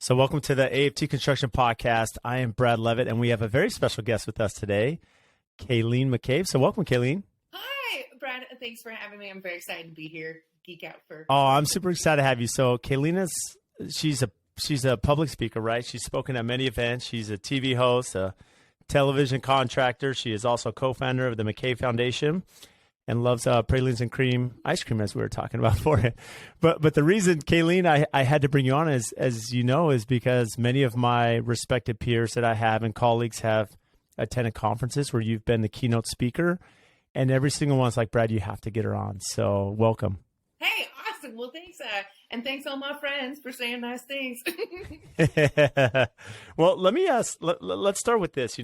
So welcome to the AFT Construction Podcast. I am Brad Levitt, and we have a very special guest with us today, Kayleen McCabe. So welcome, Kayleen. Hi, Brad. Thanks for having me. I'm very excited to be here. Geek out for. Oh, I'm super excited to have you. So Kayleen she's a public speaker, right? She's spoken at many events. She's a TV host, a television contractor. She is also co-founder of the McCabe Foundation and loves pralines and cream ice cream, as we were talking about for it. But the reason, Kayleen, I had to bring you on, as you know, is because many of my respected peers that I have and colleagues have attended conferences where you've been the keynote speaker, and every single one's like, Brad, you have to get her on. So welcome. Hey, awesome. Well, thanks. And thanks all my friends for saying nice things. Well, let me ask, let's start with this.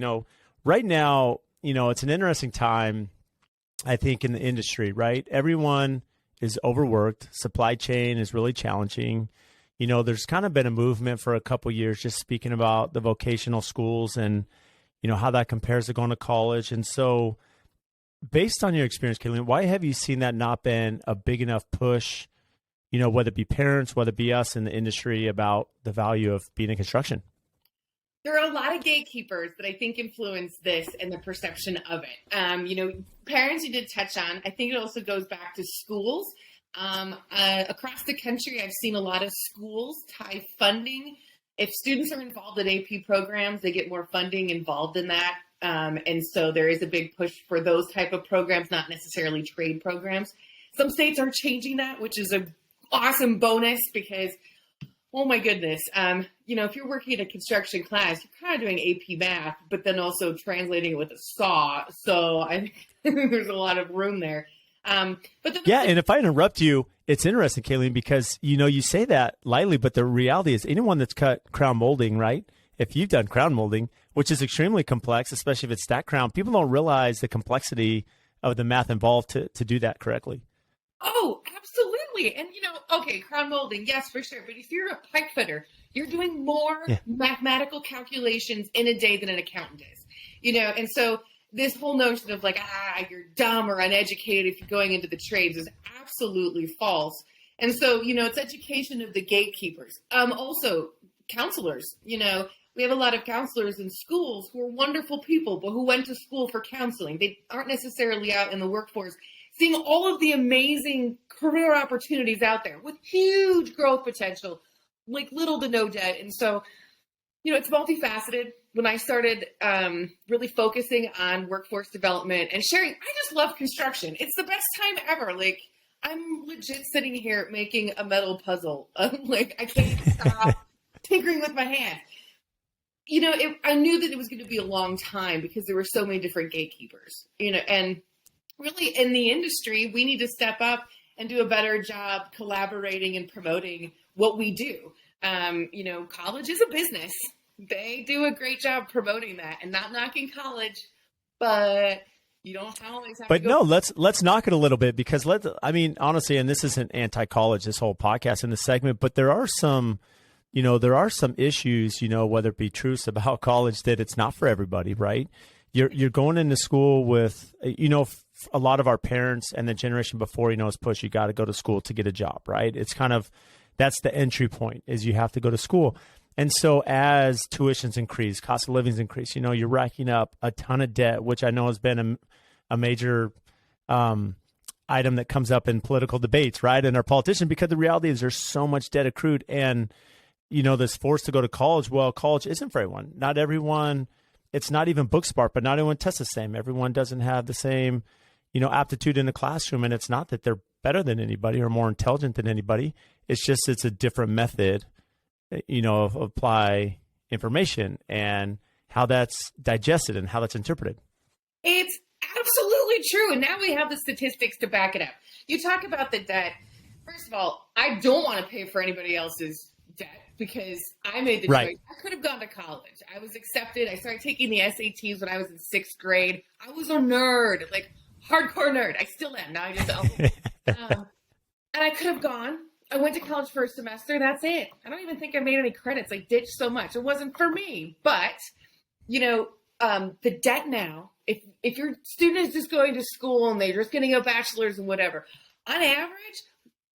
Right now, it's an interesting time, I think, in the industry, right? Everyone is overworked. Supply chain is really challenging. There's kind of been a movement for a couple of years just speaking about the vocational schools and, how that compares to going to college. And so based on your experience, Kayleen, why have you seen that not been a big enough push, whether it be parents, whether it be us in the industry, about the value of being in construction? There are a lot of gatekeepers that I think influence this and the perception of it. Parents you did touch on. I think it also goes back to schools. Across the country, I've seen a lot of schools tie funding. If students are involved in AP programs, they get more funding involved in that. And so there is a big push for those type of programs, not necessarily trade programs. Some states are changing that, which is an awesome bonus because, oh my goodness, if you're working in a construction class, you're kind of doing AP math, but then also translating it with a saw. So I think there's a lot of room there. And if I interrupt you, it's interesting, Kayleen, because, you say that lightly, but the reality is anyone that's cut crown molding, right? If you've done crown molding, which is extremely complex, especially if it's stacked crown, people don't realize the complexity of the math involved to do that correctly. Oh, absolutely. And, okay, crown molding, yes, for sure. But if you're a pipe fitter, you're doing more mathematical calculations in a day than an accountant is, and so this whole notion of like, you're dumb or uneducated if you're going into the trades is absolutely false. And so, it's education of the gatekeepers. Also, counselors, we have a lot of counselors in schools who are wonderful people, but who went to school for counseling. They aren't necessarily out in the workforce seeing all of the amazing career opportunities out there with huge growth potential, like little to no debt. And so, it's multifaceted. When I started really focusing on workforce development and sharing, I just love construction. It's the best time ever. Like, I'm legit sitting here making a metal puzzle. I can't stop tinkering with my hand. I knew that it was going to be a long time because there were so many different gatekeepers, and really in the industry, we need to step up and do a better job collaborating and promoting what we do. College is a business. They do a great job promoting that and not knocking college, but you don't always have to go. But no, let's knock it a little bit because honestly, and this isn't anti-college, this whole podcast in this segment, but there are some issues, whether it be truths about college that it's not for everybody, right? You're going into school with, a lot of our parents and the generation before, is push, you got to go to school to get a job, right? It's kind of, that's the entry point is you have to go to school. And so as tuitions increase, cost of living's increase, you're racking up a ton of debt, which I know has been a major item that comes up in political debates, right? And our politicians, because the reality is there's so much debt accrued and, this forced to go to college. Well, college isn't for everyone. Not everyone, it's not even book smart, but not everyone tests the same. Everyone doesn't have the same, aptitude in the classroom. And it's not that they're better than anybody or more intelligent than anybody. It's a different method of apply information and how that's digested and how that's interpreted. It's absolutely true. And now we have the statistics to back it up. You talk about the debt. First of all, I don't want to pay for anybody else's debt because I made the choice. I could have gone to college. I was accepted. I started taking the SATs when I was in 6th grade. I was a nerd, like hardcore nerd. I still am. Now I just and I could have gone. I went to college for a semester. That's it. I don't even think I made any credits. I ditched so much. It wasn't for me. But, the debt now, if your student is just going to school and they're just getting a bachelor's and whatever, on average,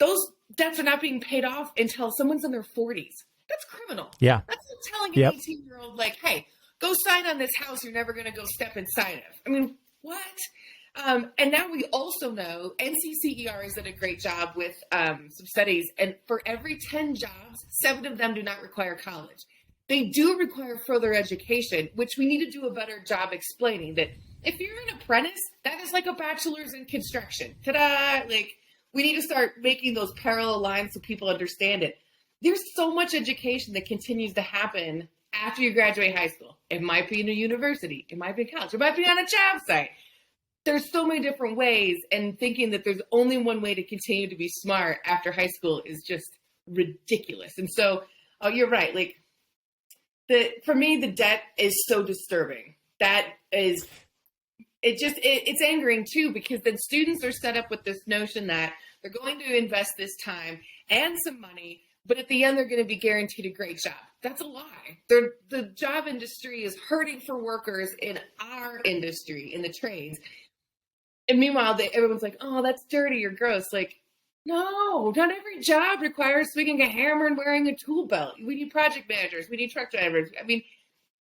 those debts are not being paid off until someone's in their 40s. That's criminal. Yeah. That's like telling an Yep. 18-year-old, like, hey, go sign on this house you're never going to go step inside of. I mean, what? And now we also know NCCER has done a great job with some studies, and for every 10 jobs, 7 of them do not require college. They do require further education, which we need to do a better job explaining that if you're an apprentice, that is like a bachelor's in construction. Ta-da! Like, we need to start making those parallel lines so people understand it. There's so much education that continues to happen after you graduate high school. It might be in a university. It might be college. It might be on a job site. There's so many different ways, and thinking that there's only one way to continue to be smart after high school is just ridiculous. And so, you're right. Like, for me, the debt is so disturbing. That is, it's angering too, because then students are set up with this notion that they're going to invest this time and some money, but at the end, they're going to be guaranteed a great job. That's a lie. The job industry is hurting for workers in our industry, in the trades. And meanwhile, everyone's like, oh, that's dirty or gross. Like, no, not every job requires swinging a hammer and wearing a tool belt. We need project managers. We need truck drivers. I mean,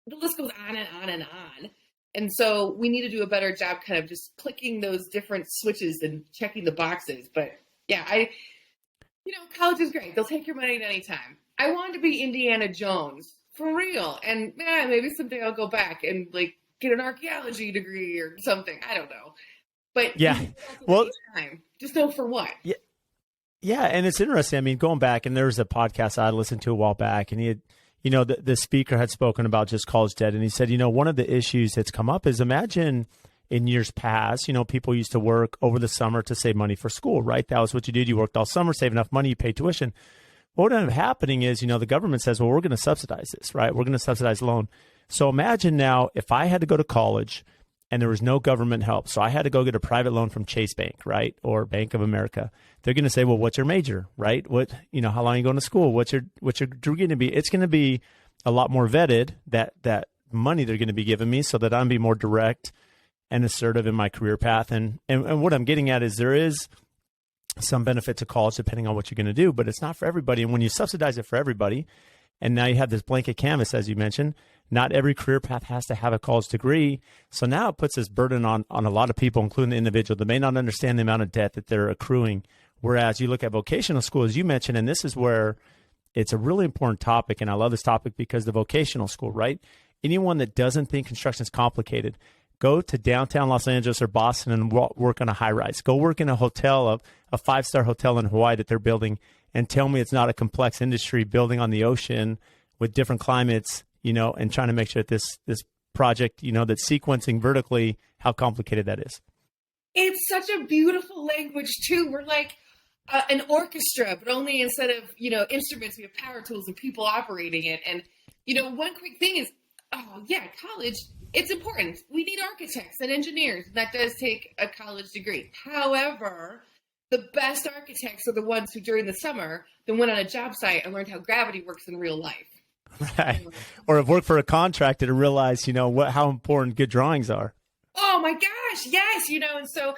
the list goes on and on and on. And so we need to do a better job kind of just clicking those different switches and checking the boxes. But yeah, college is great. They'll take your money at any time. I wanted to be Indiana Jones for real. And maybe someday I'll go back and like get an archaeology degree or something. I don't know. But yeah, well, just know for what. Yeah. Yeah. And it's interesting. I mean, going back, and there was a podcast I listened to a while back, and he had, the speaker had spoken about just college debt. And he said, one of the issues that's come up is, imagine in years past, people used to work over the summer to save money for school, right? That was what you did. You worked all summer, save enough money, you paid tuition. What ended up happening is, the government says, well, we're going to subsidize this, right? We're going to subsidize loan. So imagine now if I had to go to college and there was no government help, so I had to go get a private loan from Chase Bank, right? Or Bank of America. They're going to say, well, what's your major, right? How long are you going to school? What's your degree going to be? It's going to be a lot more vetted, that money they're going to be giving me, so that I'm be more direct and assertive in my career path. And what I'm getting at is, there is some benefit to college depending on what you're going to do, but it's not for everybody. And when you subsidize it for everybody, and now you have this blanket canvas, as you mentioned, not every career path has to have a college degree. So now it puts this burden on a lot of people, including the individual, that may not understand the amount of debt that they're accruing. Whereas you look at vocational school, as you mentioned, and this is where it's a really important topic. And I love this topic because the vocational school, right? Anyone that doesn't think construction is complicated, go to downtown Los Angeles or Boston and work on a high rise. Go work in a hotel, a 5-star hotel in Hawaii that they're building, and tell me it's not a complex industry building on the ocean with different climates, and trying to make sure that this project, that's sequencing vertically, how complicated that is. It's such a beautiful language too. We're like an orchestra, but only instead of, instruments, we have power tools and people operating it. And, one quick thing is, college, it's important. We need architects and engineers. That does take a college degree. However, the best architects are the ones who, during the summer, then went on a job site and learned how gravity works in real life. Right. Or have worked for a contractor to realize, how important good drawings are. Oh my gosh. Yes. And so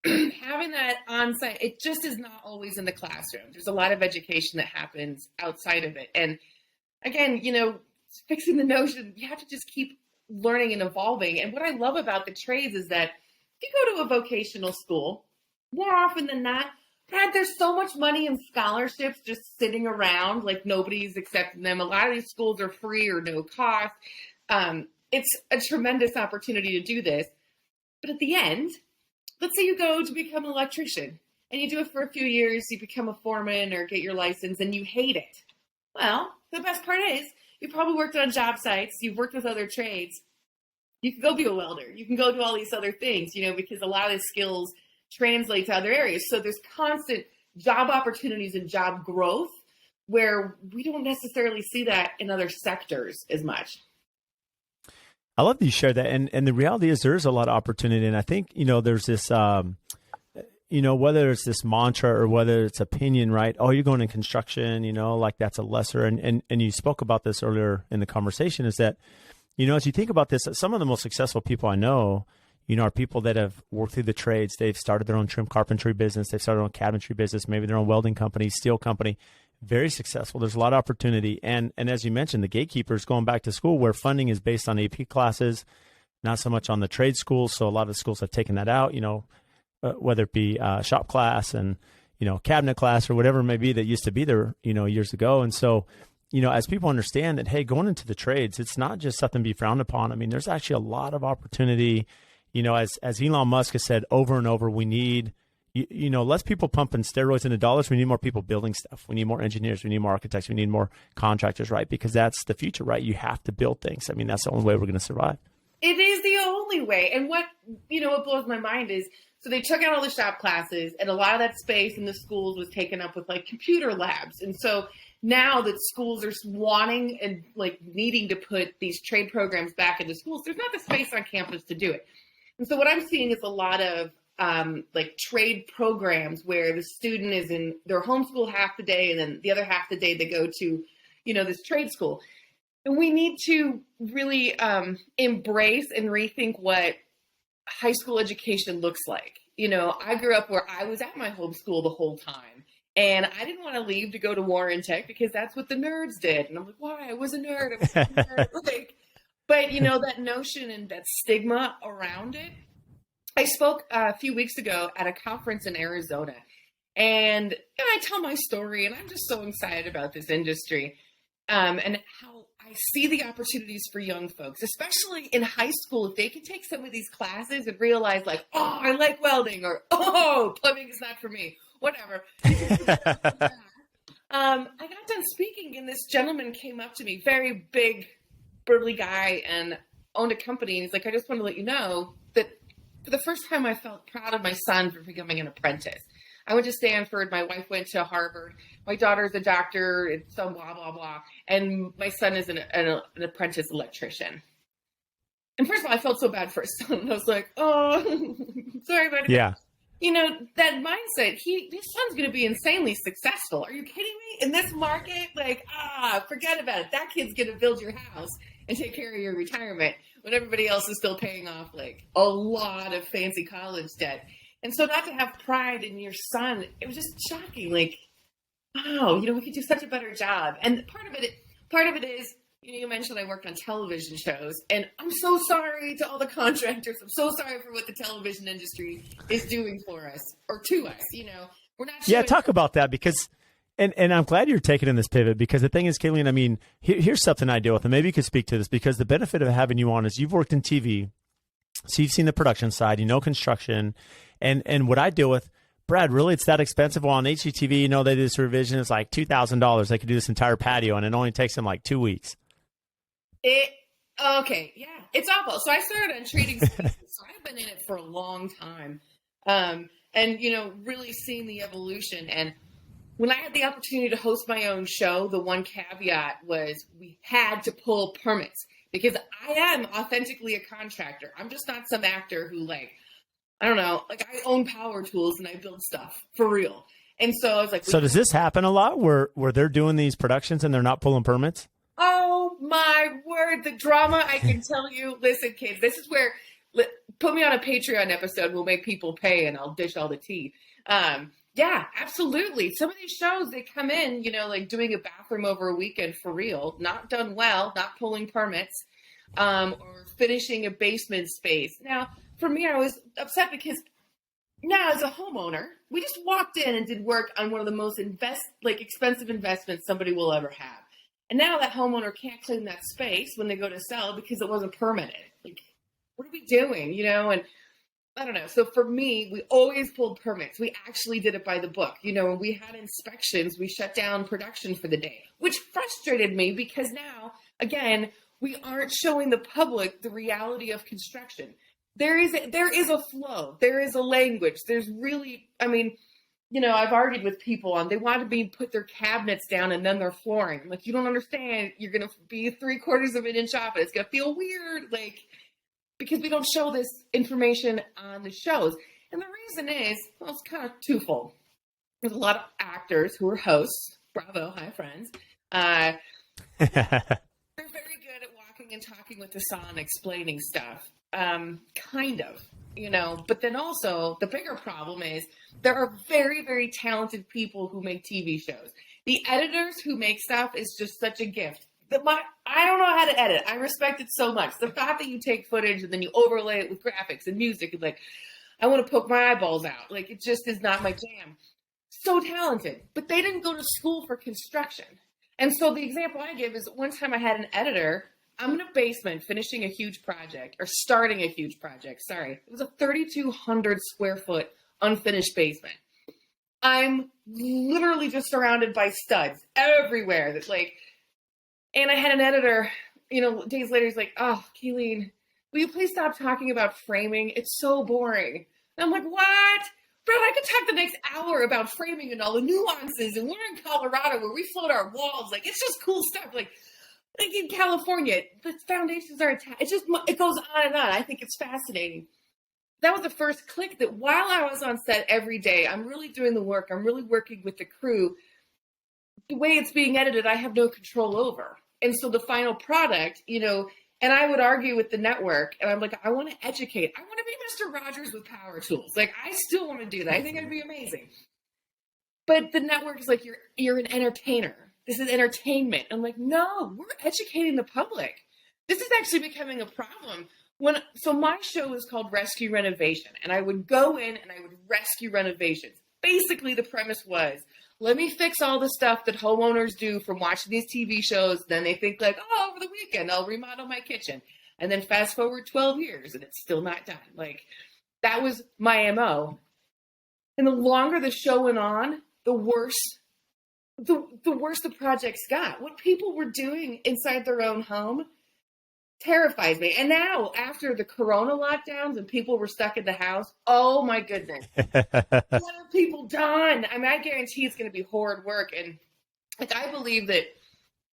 having that on site, it just is not always in the classroom. There's a lot of education that happens outside of it. And again, fixing the notion, you have to just keep learning and evolving. And what I love about the trades is that if you go to a vocational school, more often than not, Brad, there's so much money in scholarships just sitting around, like nobody's accepting them. A lot of these schools are free or no cost. It's a tremendous opportunity to do this. But at the end, let's say you go to become an electrician and you do it for a few years, you become a foreman or get your license and you hate it. Well, the best part is you probably worked on job sites, you've worked with other trades. You can go be a welder. You can go do all these other things, because a lot of the skills translate to other areas. So there's constant job opportunities and job growth where we don't necessarily see that in other sectors as much. I love that you shared that. And the reality is there is a lot of opportunity. And I think, there's this, whether it's this mantra or whether it's opinion, right? Oh, you're going in construction, like that's a lesser. And you spoke about this earlier in the conversation, is that, as you think about this, some of the most successful people I know, are people that have worked through the trades. They've started their own trim carpentry business. They've started their own cabinetry business, maybe their own welding company, steel company. very successful. There's a lot of opportunity. And as you mentioned, the gatekeepers going back to school where funding is based on AP classes, not so much on the trade schools. So a lot of schools have taken that out, whether it be shop class and, cabinet class or whatever it may be that used to be there, years ago. And so, as people understand that, hey, going into the trades, it's not just something to be frowned upon. I mean, there's actually a lot of opportunity. As Elon Musk has said over and over, we need, less people pumping steroids into dollars. We need more people building stuff. We need more engineers. We need more architects. We need more contractors, right? Because that's the future, right? You have to build things. I mean, that's the only way we're going to survive. It is the only way. And what blows my mind is, so they took out all the shop classes, and a lot of that space in the schools was taken up with like computer labs. And so now that schools are wanting and like needing to put these trade programs back into schools, there's not the space on campus to do it. And so what I'm seeing is a lot of like trade programs where the student is in their homeschool half the day, and then the other half the day they go to, this trade school. And we need to really embrace and rethink what high school education looks like. I grew up where I was at my homeschool the whole time, and I didn't want to leave to go to Warren Tech because that's what the nerds did. And I'm like, why? I was a nerd. But that notion and that stigma around it. I spoke a few weeks ago at a conference in Arizona, and I tell my story, and I'm just so excited about this industry and how I see the opportunities for young folks, especially in high school, if they can take some of these classes and realize like, oh, I like welding, or, oh, plumbing is not for me, whatever. I got done speaking, and this gentleman came up to me, very big, burly guy, and owned a company. And he's like, I just want to let you know that for the first time, I felt proud of my son for becoming an apprentice. I went to Stanford. My wife went to Harvard. My daughter's a doctor. It's so blah, blah, blah. And my son is an apprentice electrician. And first of all, I felt so bad for his son. I was like, oh, sorry about it. Yeah. That mindset, his son's going to be insanely successful. Are you kidding me? In this market, like, forget about it. That kid's going to build your house and take care of your retirement when everybody else is still paying off like a lot of fancy college debt. And so not to have pride in your son, it was just shocking. Like, wow, we could do such a better job. And part of it is, you mentioned I worked on television shows, and I'm so sorry to all the contractors. I'm so sorry for what the television industry is doing for us or to us. We're not. Yeah, talk about that because, and I'm glad you're taking in this pivot because the thing is, Kayleen, I mean, here's something I deal with, and maybe you could speak to this because the benefit of having you on is you've worked in TV, so you've seen the production side, construction. And what I deal with, Brad, really, it's that expensive. Well, on HGTV, they do this revision. It's like $2,000. They could do this entire patio, and it only takes them like 2 weeks. Okay, yeah, it's awful. So I started on trading spaces, so I've been in it for a long time, and really seeing the evolution. And when I had the opportunity to host my own show, the one caveat was we had to pull permits because I am authentically a contractor. I'm just not some actor who I don't know, I own power tools and I build stuff for real. And so I was like, so does this happen a lot where they're doing these productions and they're not pulling permits? Oh my word, the drama, I can tell you. Listen, kids, this is where, put me on a Patreon episode, we'll make people pay and I'll dish all the tea. Yeah, absolutely. Some of these shows, they come in, doing a bathroom over a weekend for real, not done well, not pulling permits, or finishing a basement space. Now, for me, I was upset because now as a homeowner, we just walked in and did work on one of the most expensive investments somebody will ever have. And now that homeowner can't clean that space when they go to sell because it wasn't permitted. Like, what are we doing? And I don't know. So for me, we always pulled permits. We actually did it by the book. When we had inspections, we shut down production for the day, which frustrated me because now, again, we aren't showing the public the reality of construction. There is a flow. There is a language. There's really, I've argued with people they want to put their cabinets down and then their flooring. I'm like, you don't understand. You're going to be 3/4 of an inch off, and it's going to feel weird, because we don't show this information on the shows. And the reason is, it's kind of twofold. There's a lot of actors who are hosts. Bravo, hi friends. They're very good at walking and talking with the saw and explaining stuff. Kind of, but then also the bigger problem is there are very, very talented people who make TV shows. The editors who make stuff is just such a gift. I don't know how to edit. I respect it so much. The fact that you take footage and then you overlay it with graphics and music, and like, I want to poke my eyeballs out. Like, it just is not my jam. So talented, but they didn't go to school for construction. And so the example I give is one time I had an editor. I'm in a basement finishing a huge project, or starting a huge project. Sorry. It was a 3,200 square foot unfinished basement. I'm literally just surrounded by studs everywhere. That's like, and I had an editor, days later, he's like, "Oh, Kayleen, will you please stop talking about framing? It's so boring." And I'm like, "What? Brad, I could talk the next hour about framing and all the nuances. And we're in Colorado where we float our walls. Like, it's just cool stuff. Like in California, the foundations are attached. It goes on and on. I think it's fascinating." That was the first click that while I was on set every day, I'm really doing the work. I'm really working with the crew. The way it's being edited, I have no control over. And so the final product, and I would argue with the network, and I'm like, I want to educate. I want to be Mr. Rogers with power tools. Like, I still want to do that. I think I'd be amazing. But the network is like, you're an entertainer. This is entertainment. I'm like, no, we're educating the public. This is actually becoming a problem. So my show was called Rescue Renovation, and I would go in and I would rescue renovations. Basically, the premise was, let me fix all the stuff that homeowners do from watching these TV shows. Then they think like, oh, over the weekend, I'll remodel my kitchen. And then fast forward 12 years and it's still not done. Like, that was my MO. And the longer the show went on, the worse the projects got. What people were doing inside their own home terrifies me. And now, after the Corona lockdowns and people were stuck in the house, oh my goodness. What have people done? I mean, I guarantee it's going to be horrid work. And like, I believe that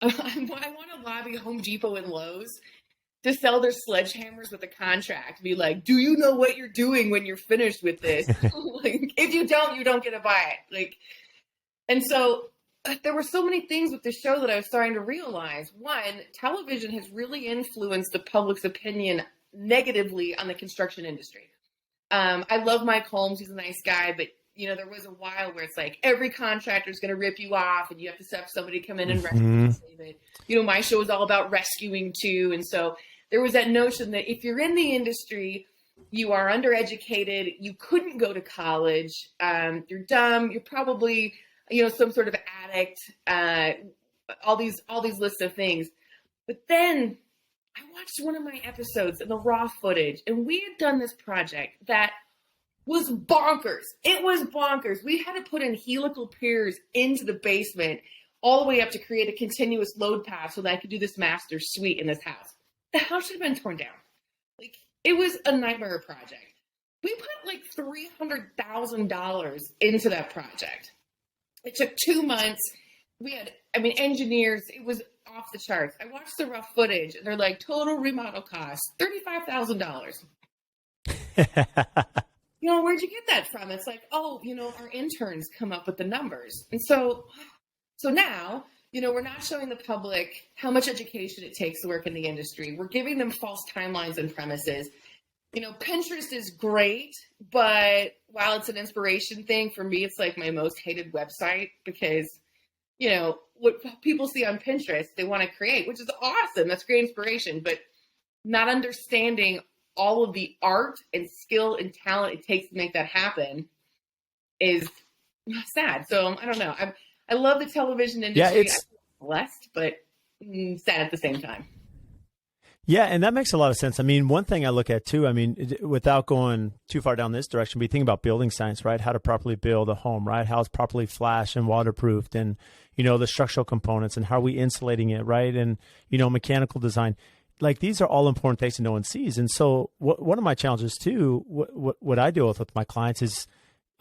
I want to lobby Home Depot and Lowe's to sell their sledgehammers with a contract. Be like, do you know what you're doing when you're finished with this? Like, if you don't get to buy it. Like, and so there were so many things with the show that I was starting to realize. One, television has really influenced the public's opinion negatively on the construction industry. I love Mike Holmes. He's a nice guy, but there was a while where it's like every contractor is going to rip you off and you have to have somebody come in and rescue it. My show is all about rescuing too. And so there was that notion that if you're in the industry, you are undereducated, you couldn't go to college, you're dumb, you're probably some sort of addict, all these lists of things. But then I watched one of my episodes and the raw footage, and we had done this project that was bonkers. It was bonkers. We had to put in helical piers into the basement all the way up to create a continuous load path so that I could do this master suite in this house. The house should have been torn down. Like, it was a nightmare project. We put like $300,000 into that project. It took 2 months. We had, engineers. It was off the charts. I watched the rough footage, and they're like, total remodel costs $35,000. Where'd you get that from? It's like, our interns come up with the numbers. And so now, we're not showing the public how much education it takes to work in the industry. We're giving them false timelines and premises. Pinterest is great, but while it's an inspiration thing, for me, it's like my most hated website because, what people see on Pinterest, they want to create, which is awesome. That's great inspiration, but not understanding all of the art and skill and talent it takes to make that happen is sad. So I don't know. I love the television industry. Yeah, it's blessed, but sad at the same time. Yeah, and that makes a lot of sense. One thing I look at too, without going too far down this direction, we think about building science, right? How to properly build a home, right? How it's properly flash and waterproofed, and, the structural components, and how are we insulating it, right? And, mechanical design. Like, these are all important things that no one sees. And so one of my challenges too, what I deal with my clients is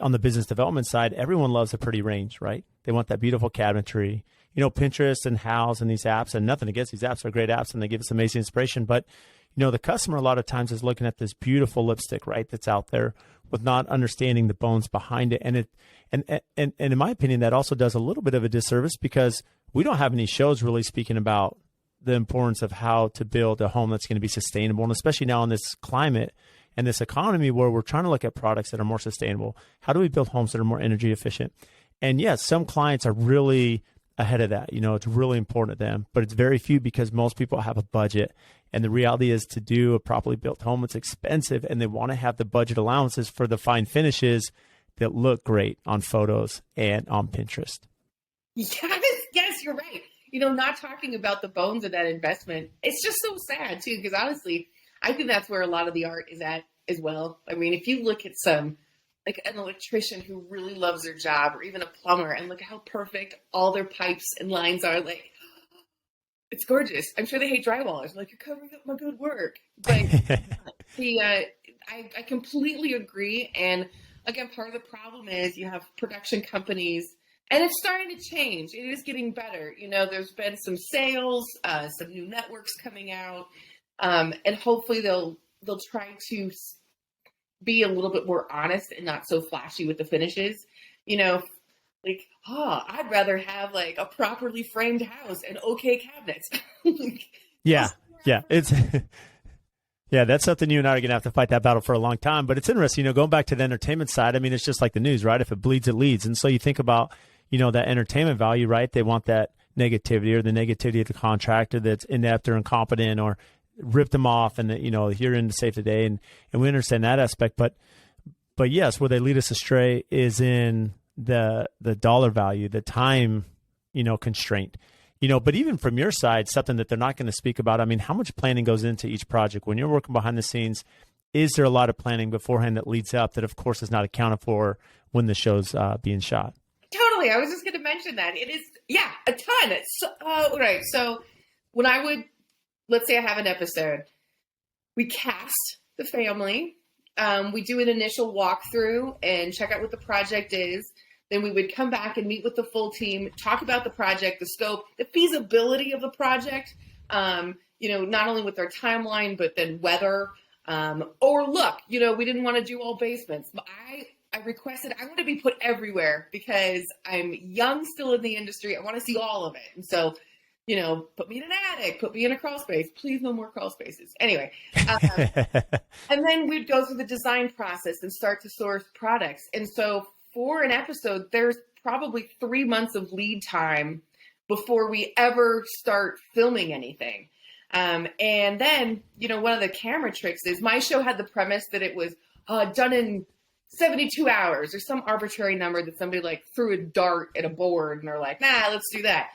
on the business development side, everyone loves a pretty range, right? They want that beautiful cabinetry. Pinterest and House and these apps, and nothing against these apps, are great apps and they give us amazing inspiration. But, the customer a lot of times is looking at this beautiful lipstick, right, that's out there, with not understanding the bones behind it. And in my opinion, that also does a little bit of a disservice because we don't have any shows really speaking about the importance of how to build a home that's going to be sustainable. And especially now in this climate and this economy where we're trying to look at products that are more sustainable. How do we build homes that are more energy efficient? And yes, some clients are really ahead of that. You know, it's really important to them, but it's very few because most people have a budget. And the reality is to do a properly built home, it's expensive, and they want to have the budget allowances for the fine finishes that look great on photos and on Pinterest. Yes, you're right. You know, not talking about the bones of that investment. It's just so sad too, because honestly, I think that's where a lot of the art is at as well. I mean, if you look at some, like an electrician who really loves their job, or even a plumber, and look at how perfect all their pipes and lines are, like, it's gorgeous. I'm sure they hate drywallers. Like, you're covering up my good work. But I completely agree. And again, part of the problem is you have production companies, and it's starting to change. It is getting better. You know, there's been some sales, some new networks coming out, and hopefully they'll try to be a little bit more honest and not so flashy with the finishes. You know, like, I'd rather have like a properly framed house and okay cabinets. Yeah. It's yeah, that's something you and I are gonna have to fight that battle for a long time. But it's interesting, you know, going back to the entertainment side. I mean, it's just like the news, right? If it bleeds, it leads. And so you think about, you know, that entertainment value, right? They want that negativity, or the negativity of the contractor that's inept or incompetent or ripped them off, and you know, you're in to save the day, and we understand that aspect. But yes, where they lead us astray is in the dollar value, the time, you know, constraint. You know, but even from your side, something that they're not going to speak about. I mean, how much planning goes into each project when you're working behind the scenes? Is there a lot of planning beforehand that leads up that, of course, is not accounted for when the show's being shot? Totally. I was just going to mention that. It is, yeah, a ton. It's, right. So when I would, let's say I have an episode, we cast the family. We do an initial walkthrough and check out what the project is. Then we would come back and meet with the full team, talk about the project, the scope, the feasibility of the project, you know, not only with their timeline, but then weather, or look, you know, we didn't want to do all basements. But I requested, I want to be put everywhere because I'm young still in the industry. I want to see all of it. And so, you know, put me in an attic, put me in a crawl space. Please, no more crawl spaces. Anyway, and then we'd go through the design process and start to source products. And so for an episode, there's probably 3 months of lead time before we ever start filming anything. And then, you know, one of the camera tricks is my show had the premise that it was done in 72 hours or some arbitrary number that somebody like threw a dart at a board and they're like, nah, let's do that.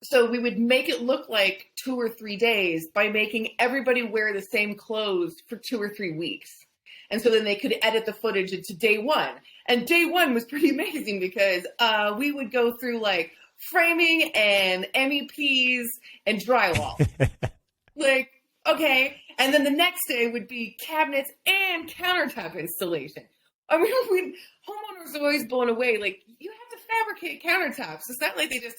So we would make it look like 2 or 3 days by making everybody wear the same clothes for 2 or 3 weeks. And so then they could edit the footage into day one. And day one was pretty amazing because we would go through like framing and MEPs and drywall. Like, okay. And then the next day would be cabinets and countertop installation. I mean, homeowners are always blown away. Like, you have to fabricate countertops. It's not like they just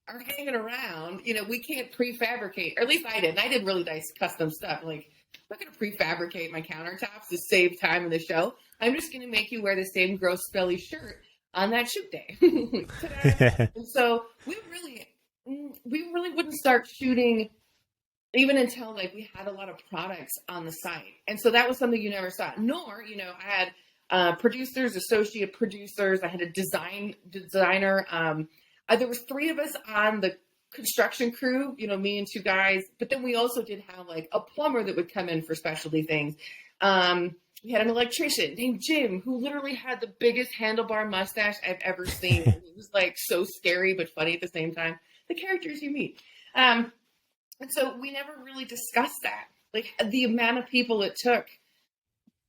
are hanging around. You know, we can't prefabricate. Or at least I didn't. I did really nice custom stuff. Like, I'm not going to prefabricate my countertops to save time in the show. I'm just going to make you wear the same gross smelly shirt on that shoot day. And so we really wouldn't start shooting even until like we had a lot of products on the site. And so that was something you never saw. Nor, you know, I had producers, associate producers. I had a designer. There was 3 of us on the construction crew, you know, me and 2 guys. But then we also did have like a plumber that would come in for specialty things. We had an electrician named Jim who literally had the biggest handlebar mustache I've ever seen. It was like so scary but funny at the same time. The characters you meet. And so we never really discussed that. Like the amount of people it took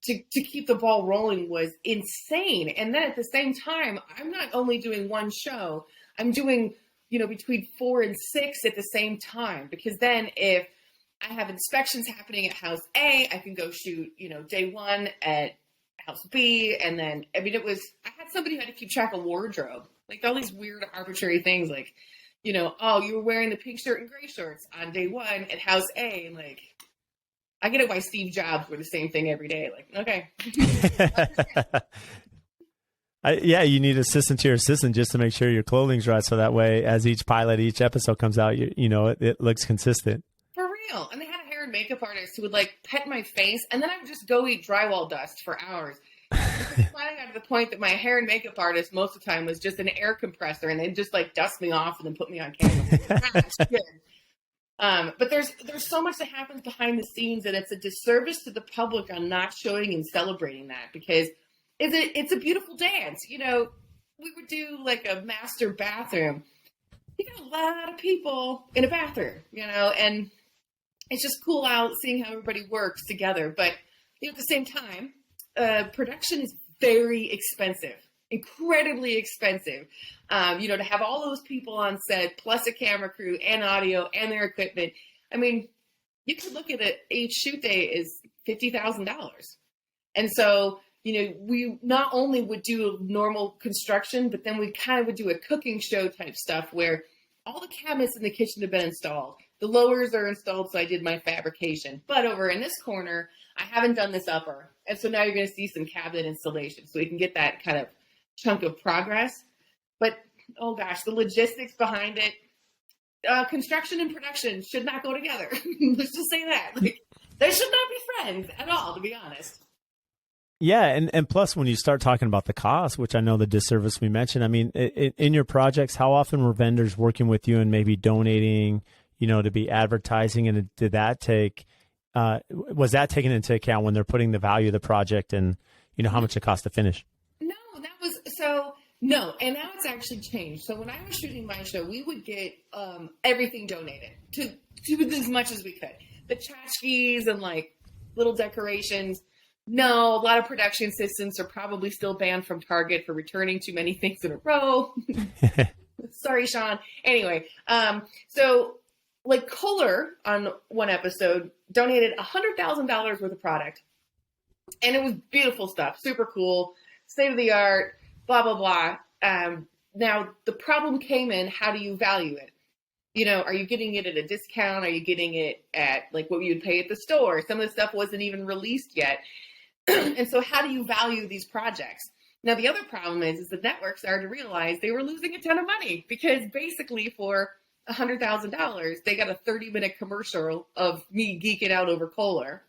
to keep the ball rolling was insane. And then at the same time, I'm not only doing one show, I'm doing, you know, between 4 and 6 at the same time. Because then if I have inspections happening at house A, I can go shoot, you know, day 1 at house B. And then, I mean, I had somebody who had to keep track of wardrobe. Like all these weird arbitrary things like, you know, oh, you were wearing the pink shirt and gray shorts on day 1 at house A. And like, I get it why Steve Jobs wore the same thing every day. Like, okay. Yeah, you need assistant to your assistant just to make sure your clothing's right. So that way, as each episode comes out, you know, it looks consistent. For real. And they had a hair and makeup artist who would like pet my face. And then I would just go eat drywall dust for hours. It's finally got to the point that my hair and makeup artist most of the time was just an air compressor, and they'd just like dust me off and then put me on camera. That's good. But there's so much that happens behind the scenes, and it's a disservice to the public on not showing and celebrating that, because it's a beautiful dance. You know, we would do like a master bathroom. You got a lot of people in a bathroom, you know, and it's just cool out seeing how everybody works together. But you know, at the same time, production is very expensive, incredibly expensive. You know, to have all those people on set, plus a camera crew and audio and their equipment. I mean, you could look at it, each shoot day is $50,000. And so, you know, we not only would do normal construction, but then we kind of would do a cooking show type stuff where all the cabinets in the kitchen have been installed. The lowers are installed, so I did my fabrication. But over in this corner, I haven't done this upper. And so now you're going to see some cabinet installation, so we can get that kind of chunk of progress. But, oh gosh, the logistics behind it, construction and production should not go together. Let's just say that. Like, they should not be friends at all, to be honest. Yeah, and plus when you start talking about the cost, which I know the disservice we mentioned, I mean, in your projects, how often were vendors working with you and maybe donating, you know, to be advertising, and did that take, was that taken into account when they're putting the value of the project and, you know, how much it costs to finish? No, and now it's actually changed. So when I was shooting my show, we would get everything donated to as much as we could. The tchotchkes and like little decorations. No, a lot of production assistants are probably still banned from Target for returning too many things in a row. Sorry, Sean. Anyway, so like Kohler on one episode donated $100,000 worth of product, and it was beautiful stuff, super cool, state of the art. Blah, blah, blah. Now, the problem came in, how do you value it? You know, are you getting it at a discount? Are you getting it at like what you would pay at the store? Some of the stuff wasn't even released yet. And so how do you value these projects? Now, the other problem is the network started to realize they were losing a ton of money, because basically for $100,000, they got a 30-minute commercial of me geeking out over Kohler,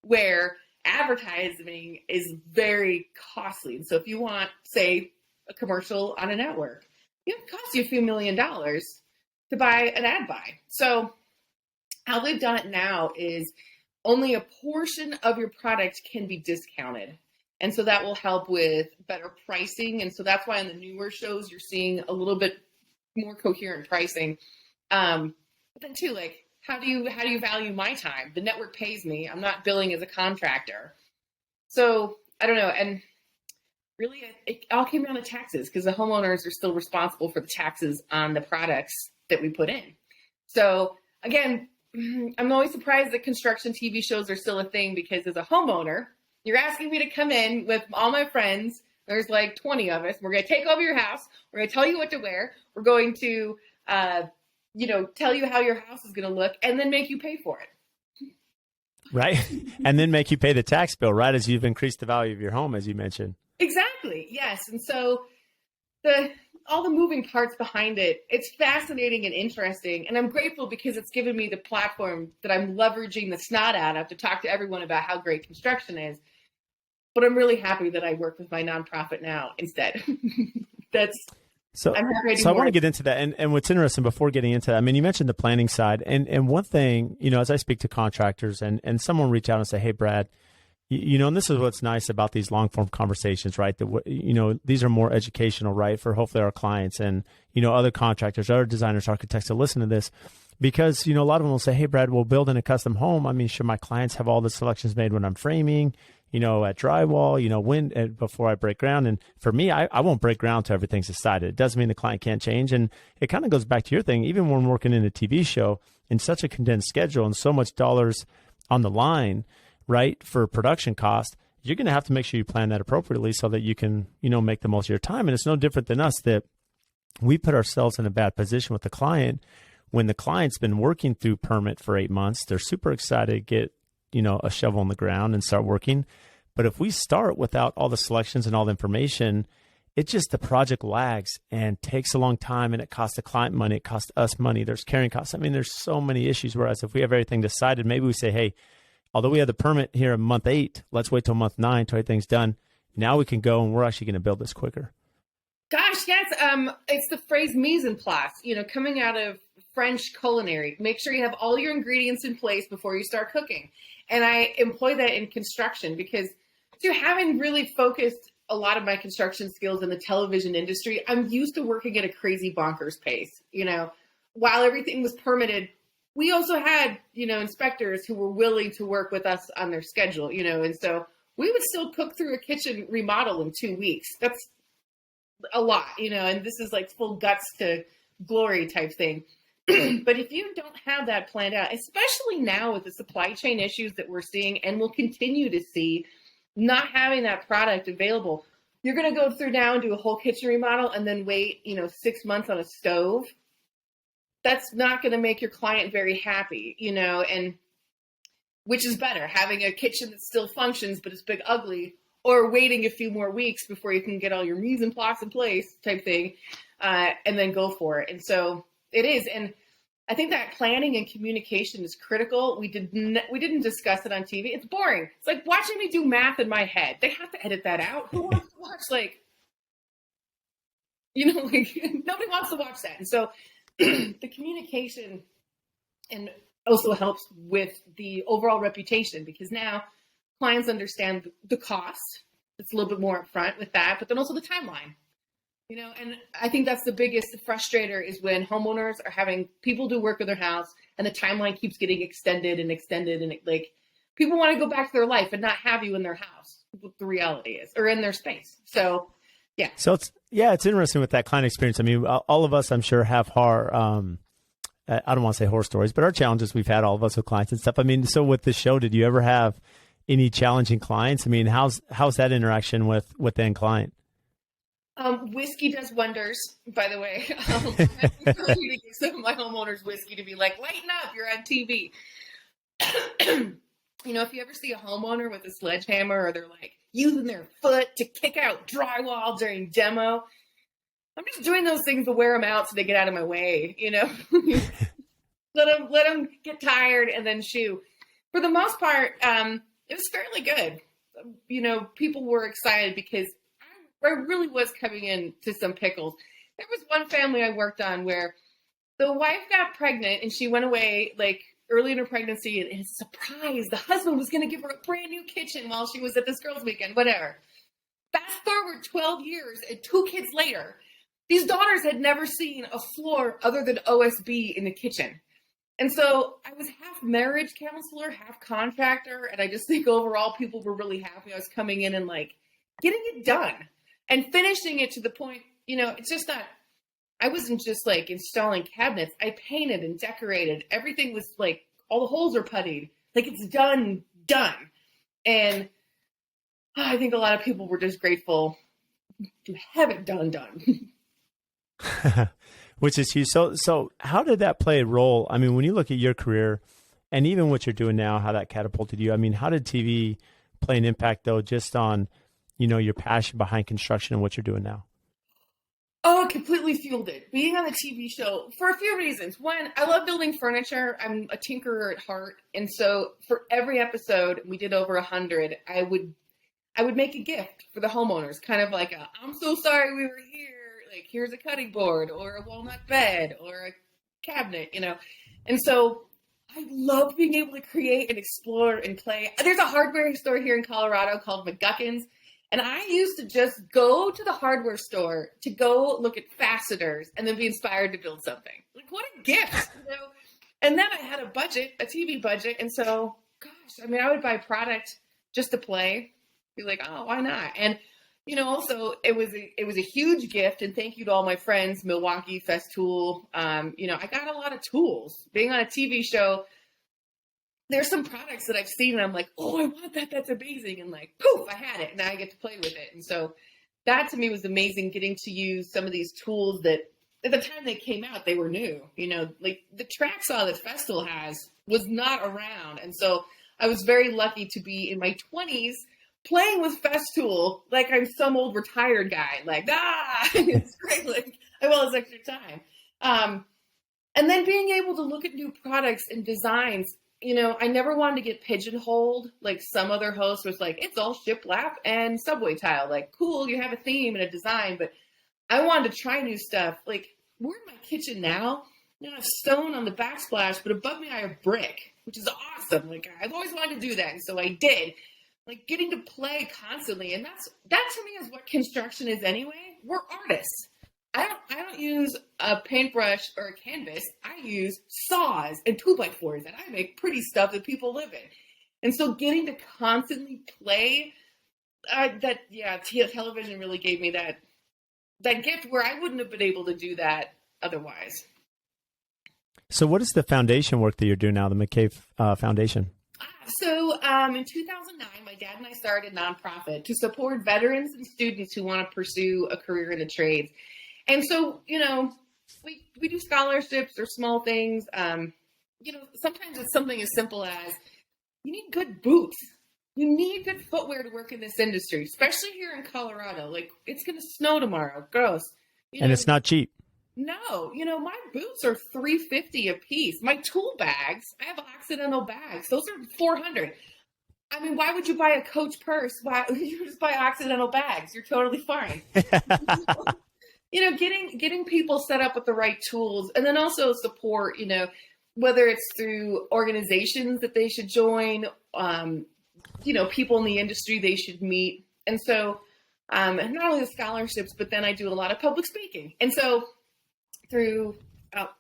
where advertising is very costly. And so if you want, say, a commercial on a network, it costs you a few $1 million to buy an ad buy. So how they've done it now is only a portion of your product can be discounted. And so that will help with better pricing. And so that's why on the newer shows, you're seeing a little bit more coherent pricing. But then too, like, how do you value my time? The network pays me. I'm not billing as a contractor. So I don't know. And really, it all came down to taxes, because the homeowners are still responsible for the taxes on the products that we put in. So again, I'm always surprised that construction TV shows are still a thing, because as a homeowner, you're asking me to come in with all my friends. There's like 20 of us. We're going to take over your house. We're going to tell you what to wear. We're going to, tell you how your house is going to look, and then make you pay for it. Right. And then make you pay the tax bill, right, as you've increased the value of your home, as you mentioned. Exactly. Yes. And so all the moving parts behind it, it's fascinating and interesting. And I'm grateful, because it's given me the platform that I'm leveraging the snot out of to talk to everyone about how great construction is. But I'm really happy that I work with my nonprofit now instead. So I want to get into that. And what's interesting before getting into that, I mean, you mentioned the planning side. And one thing, you know, as I speak to contractors and someone reach out and say, hey, Brad, you know, and this is what's nice about these long form conversations, right? That, you know, these are more educational, right? For hopefully our clients and, you know, other contractors, other designers, architects to listen to this, because, you know, a lot of them will say, hey, Brad, we'll build in a custom home. I mean, should my clients have all the selections made when I'm framing, you know, at drywall, you know, before I break ground? And for me, I won't break ground till everything's decided. It doesn't mean the client can't change. And it kind of goes back to your thing, even when working in a TV show in such a condensed schedule and so much dollars on the line, right, for production cost, you're going to have to make sure you plan that appropriately so that you can, you know, make the most of your time. And it's no different than us, that we put ourselves in a bad position with the client when the client's been working through permit for 8 months. They're super excited to get, you know, a shovel in the ground and start working. But if we start without all the selections and all the information, it just, the project lags and takes a long time, and it costs the client money. It costs us money. There's carrying costs. I mean, there's so many issues. Whereas if we have everything decided, maybe we say, hey, although we have the permit here in month 8, let's wait till month 9 till everything's done. now we can go and we're actually going to build this quicker. Gosh, yes. It's the phrase mise en place, coming out of French culinary. Make sure you have all your ingredients in place before you start cooking. And I employ that in construction because having really focused a lot of my construction skills in the television industry, I'm used to working at a crazy bonkers pace. While everything was permitted, we also had, inspectors who were willing to work with us on their schedule, and so we would still cook through a kitchen remodel in 2 weeks. That's a lot, and this is like full guts to glory type thing. But if you don't have that planned out, especially now with the supply chain issues that we're seeing and will continue to see, not having that product available, you're going to go through now and do a whole kitchen remodel and then wait, 6 months on a stove. That's not going to make your client very happy, and which is better, having a kitchen that still functions, but it's big, ugly, or waiting a few more weeks before you can get all your mise en place in place type thing, and then go for it. And so it is. And I think that planning and communication is critical. We didn't discuss it on TV. It's boring. It's like watching me do math in my head. They have to edit that out. Who wants to watch nobody wants to watch that. And so the communication and also helps with the overall reputation, because now clients understand the cost. It's a little bit more upfront with that, but then also the timeline. And I think that's the biggest frustrator is when homeowners are having people do work in their house and the timeline keeps getting extended and people want to go back to their life and not have you in their house. What the reality is, or in their space. So, yeah. So it's interesting with that client experience. I mean, all of us, I'm sure, have I don't want to say horror stories, but our challenges we've had, all of us with clients and stuff. I mean, so with this show, did you ever have any challenging clients? I mean, how's that interaction with the end client? Whiskey does wonders, by the way. I really need to give some of my homeowners whiskey to be like, lighten up, you're on TV. If you ever see a homeowner with a sledgehammer or they're like using their foot to kick out drywall during demo, I'm just doing those things to wear them out so they get out of my way, let them get tired and then shoo. For the most part, it was fairly good. People were excited because I really was coming into some pickles. There was one family I worked on where the wife got pregnant and she went away early in her pregnancy, and as a surprise, the husband was going to give her a brand new kitchen while she was at this girls' weekend, whatever. Fast forward 12 years and 2 kids later, these daughters had never seen a floor other than OSB in the kitchen. And so I was half marriage counselor, half contractor, and I just think overall people were really happy I was coming in and getting it done and finishing it to the point, it's just not, I wasn't just installing cabinets. I painted and decorated. Everything was all the holes are puttied. It's done. And I think a lot of people were just grateful to have it done. Which is huge. So how did that play a role? I mean, when you look at your career and even what you're doing now, how that catapulted you, I mean, how did TV play an impact though, just on, your passion behind construction and what you're doing now? Oh, it completely fueled it. Being on the TV show for a few reasons. One, I love building furniture. I'm a tinkerer at heart. And so for every episode, we did over 100, I would make a gift for the homeowners, kind of like I'm so sorry we were here. Here's a cutting board or a walnut bed or a cabinet, And so I love being able to create and explore and play. There's a hardware store here in Colorado called McGuckins. And I used to just go to the hardware store to go look at fasteners and then be inspired to build something. What a gift, And then I had a budget, a TV budget. And so, I would buy product just to play. Be like, oh, why not? And, also it was a huge gift. And thank you to all my friends, Milwaukee, Festool. I got a lot of tools. Being on a TV show, there's some products that I've seen and I'm like, oh, I want that. That's amazing. And poof, I had it. Now I get to play with it. And so that to me was amazing, getting to use some of these tools that at the time they came out, they were new. The track saw that Festool has was not around. And so I was very lucky to be in my 20s playing with Festool like I'm some old retired guy. It's great. I have all this extra time. And then being able to look at new products and designs I never wanted to get pigeonholed like some other hosts was like, it's all shiplap and subway tile. Like, cool, you have a theme and a design, but I wanted to try new stuff. Like, we're in my kitchen now. I have stone on the backsplash, but above me I have brick, which is awesome. Like, I've always wanted to do that, and so I did. Like, getting to play constantly, and that to me is what construction is anyway. We're artists. I don't use a paintbrush or a canvas. I use saws and 2x4s, and I make pretty stuff that people live in. And so getting to constantly play, television really gave me that gift where I wouldn't have been able to do that otherwise. So what is the foundation work that you're doing now, the McCabe Foundation? So in 2009, my dad and I started a nonprofit to support veterans and students who want to pursue a career in the trades. And so, we do scholarships or small things. Sometimes it's something as simple as you need good boots. You need good footwear to work in this industry, especially here in Colorado. Like, it's going to snow tomorrow. Gross. And it's not cheap. No, my boots are $350 a piece. My tool bags, I have Occidental bags. Those are $400. I mean, why would you buy a Coach purse? Why you just buy Occidental bags? You're totally fine. Getting people set up with the right tools, and then also support, whether it's through organizations that they should join, people in the industry they should meet. And so, and not only the scholarships, but then I do a lot of public speaking. And so through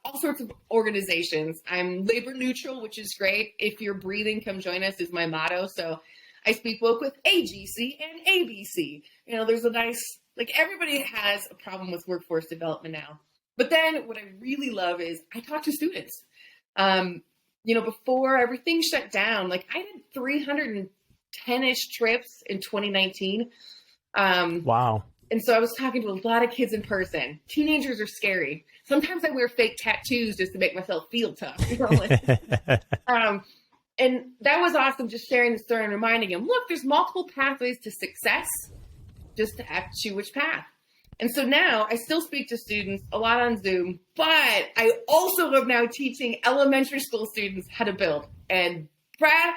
all sorts of organizations, I'm labor neutral, which is great. If you're breathing, come join us is my motto. So I speak both with AGC and ABC. There's a nice, everybody has a problem with workforce development now. But then what I really love is I talk to students. Before everything shut down, I did 310-ish trips in 2019. Wow. And so I was talking to a lot of kids in person. Teenagers are scary. Sometimes I wear fake tattoos just to make myself feel tough. And that was awesome, just sharing the story and reminding them, look, there's multiple pathways to success. Just have to choose which path. And so now I still speak to students a lot on Zoom, but I also am now teaching elementary school students how to build. And Brad,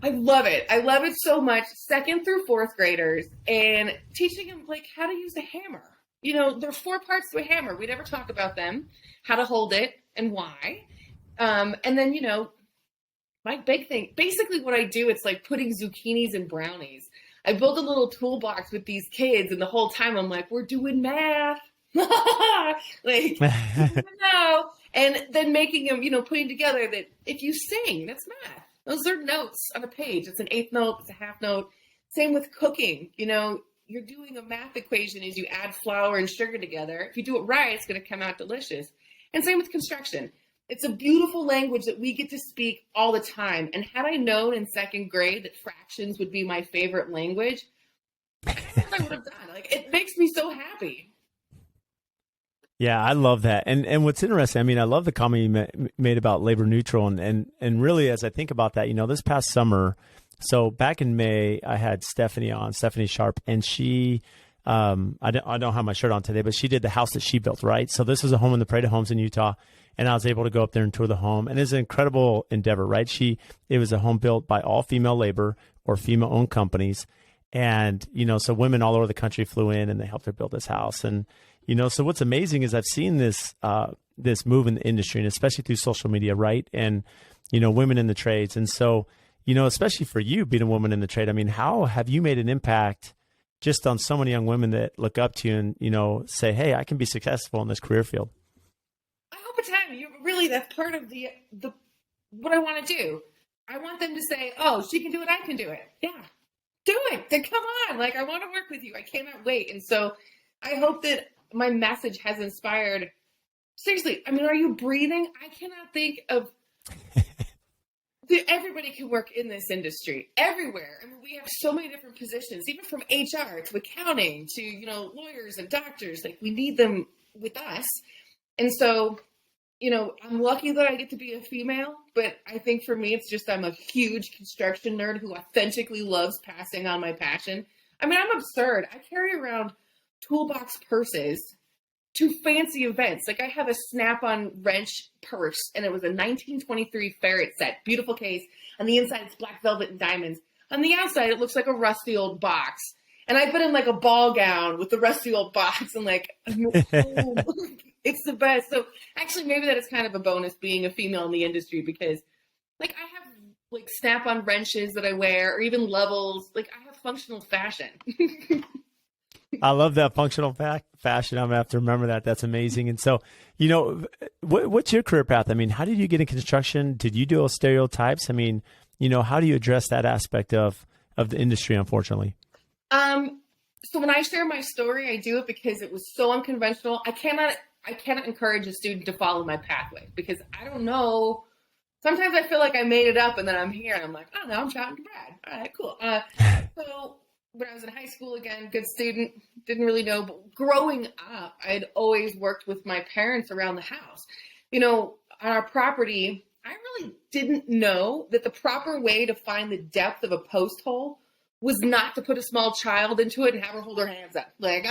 I love it. I love it so much. 2nd through 4th graders, and teaching them how to use a hammer. There are 4 parts to a hammer. We never talk about them, how to hold it and why. And then, my big thing, basically what I do, it's like putting zucchinis in brownies. I build a little toolbox with these kids, and the whole time I'm like, we're doing math. No. And then making them, putting together that if you sing, that's math. Those are notes on a page. It's an 1/8 note, it's a 1/2 note. Same with cooking. You're doing a math equation as you add flour and sugar together. If you do it right, it's going to come out delicious. And same with construction. It's a beautiful language that we get to speak all the time. And had I known in 2nd grade that fractions would be my favorite language, I don't know what I would have done. It makes me so happy. Yeah, I love that. And what's interesting, I love the comment you made about labor neutral. And really, as I think about that, this past summer, so back in May, I had Stephanie Sharp, and she, I don't have my shirt on today, but she did the house that she built, right? So this is a home in the Parade of Homes in Utah. And I was able to go up there and tour the home. And it's an incredible endeavor, right? It was a home built by all female labor or female owned companies. And, so women all over the country flew in and they helped her build this house. And, so what's amazing is I've seen this move in the industry, and especially through social media, right? And, women in the trades. And so, especially for you being a woman in the trade, how have you made an impact just on so many young women that look up to you and, say, hey, I can be successful in this career field? Really, that's part of the what I want to do. I want them to say, oh, she can do it, I can do it. Yeah, do it. Then come on. I want to work with you. I cannot wait. And so I hope that my message has inspired. Seriously, are you breathing? I cannot think of everybody can work in this industry everywhere. We have so many different positions, even from HR to accounting to, lawyers and doctors. We need them with us. And so, I'm lucky that I get to be a female, but I think for me, it's just I'm a huge construction nerd who authentically loves passing on my passion. I'm absurd. I carry around toolbox purses to fancy events. Like I have a Snap-on wrench purse, and it was a 1923 ferret set, beautiful case. On the inside, it's black velvet and diamonds. On the outside, it looks like a rusty old box. And I've been in like a ball gown with the rusty old box, and like, oh, it's the best. So actually, maybe that is kind of a bonus being a female in the industry, because like I have like Snap-on wrenches that I wear, or even levels. Like I have functional fashion. I love that functional fashion. I'm gonna have to remember that. That's amazing. And so, you know, what's your career path? I mean, how did you get in construction? Did you do stereotypes? I mean, you know, how do you address that aspect of the industry, unfortunately? So when I share my story, I do it because it was so unconventional. I cannot encourage a student to follow my pathway, because I don't know. Sometimes I feel like I made it up and then I'm here and I'm like, oh, now I'm chatting to Brad. All right, cool. So when I was in high school, again, good student, didn't really know, but growing up, I'd always worked with my parents around the house. You know, on our property, I really didn't know that the proper way to find the depth of a post hole was not to put a small child into it and have her hold her hands up. Like,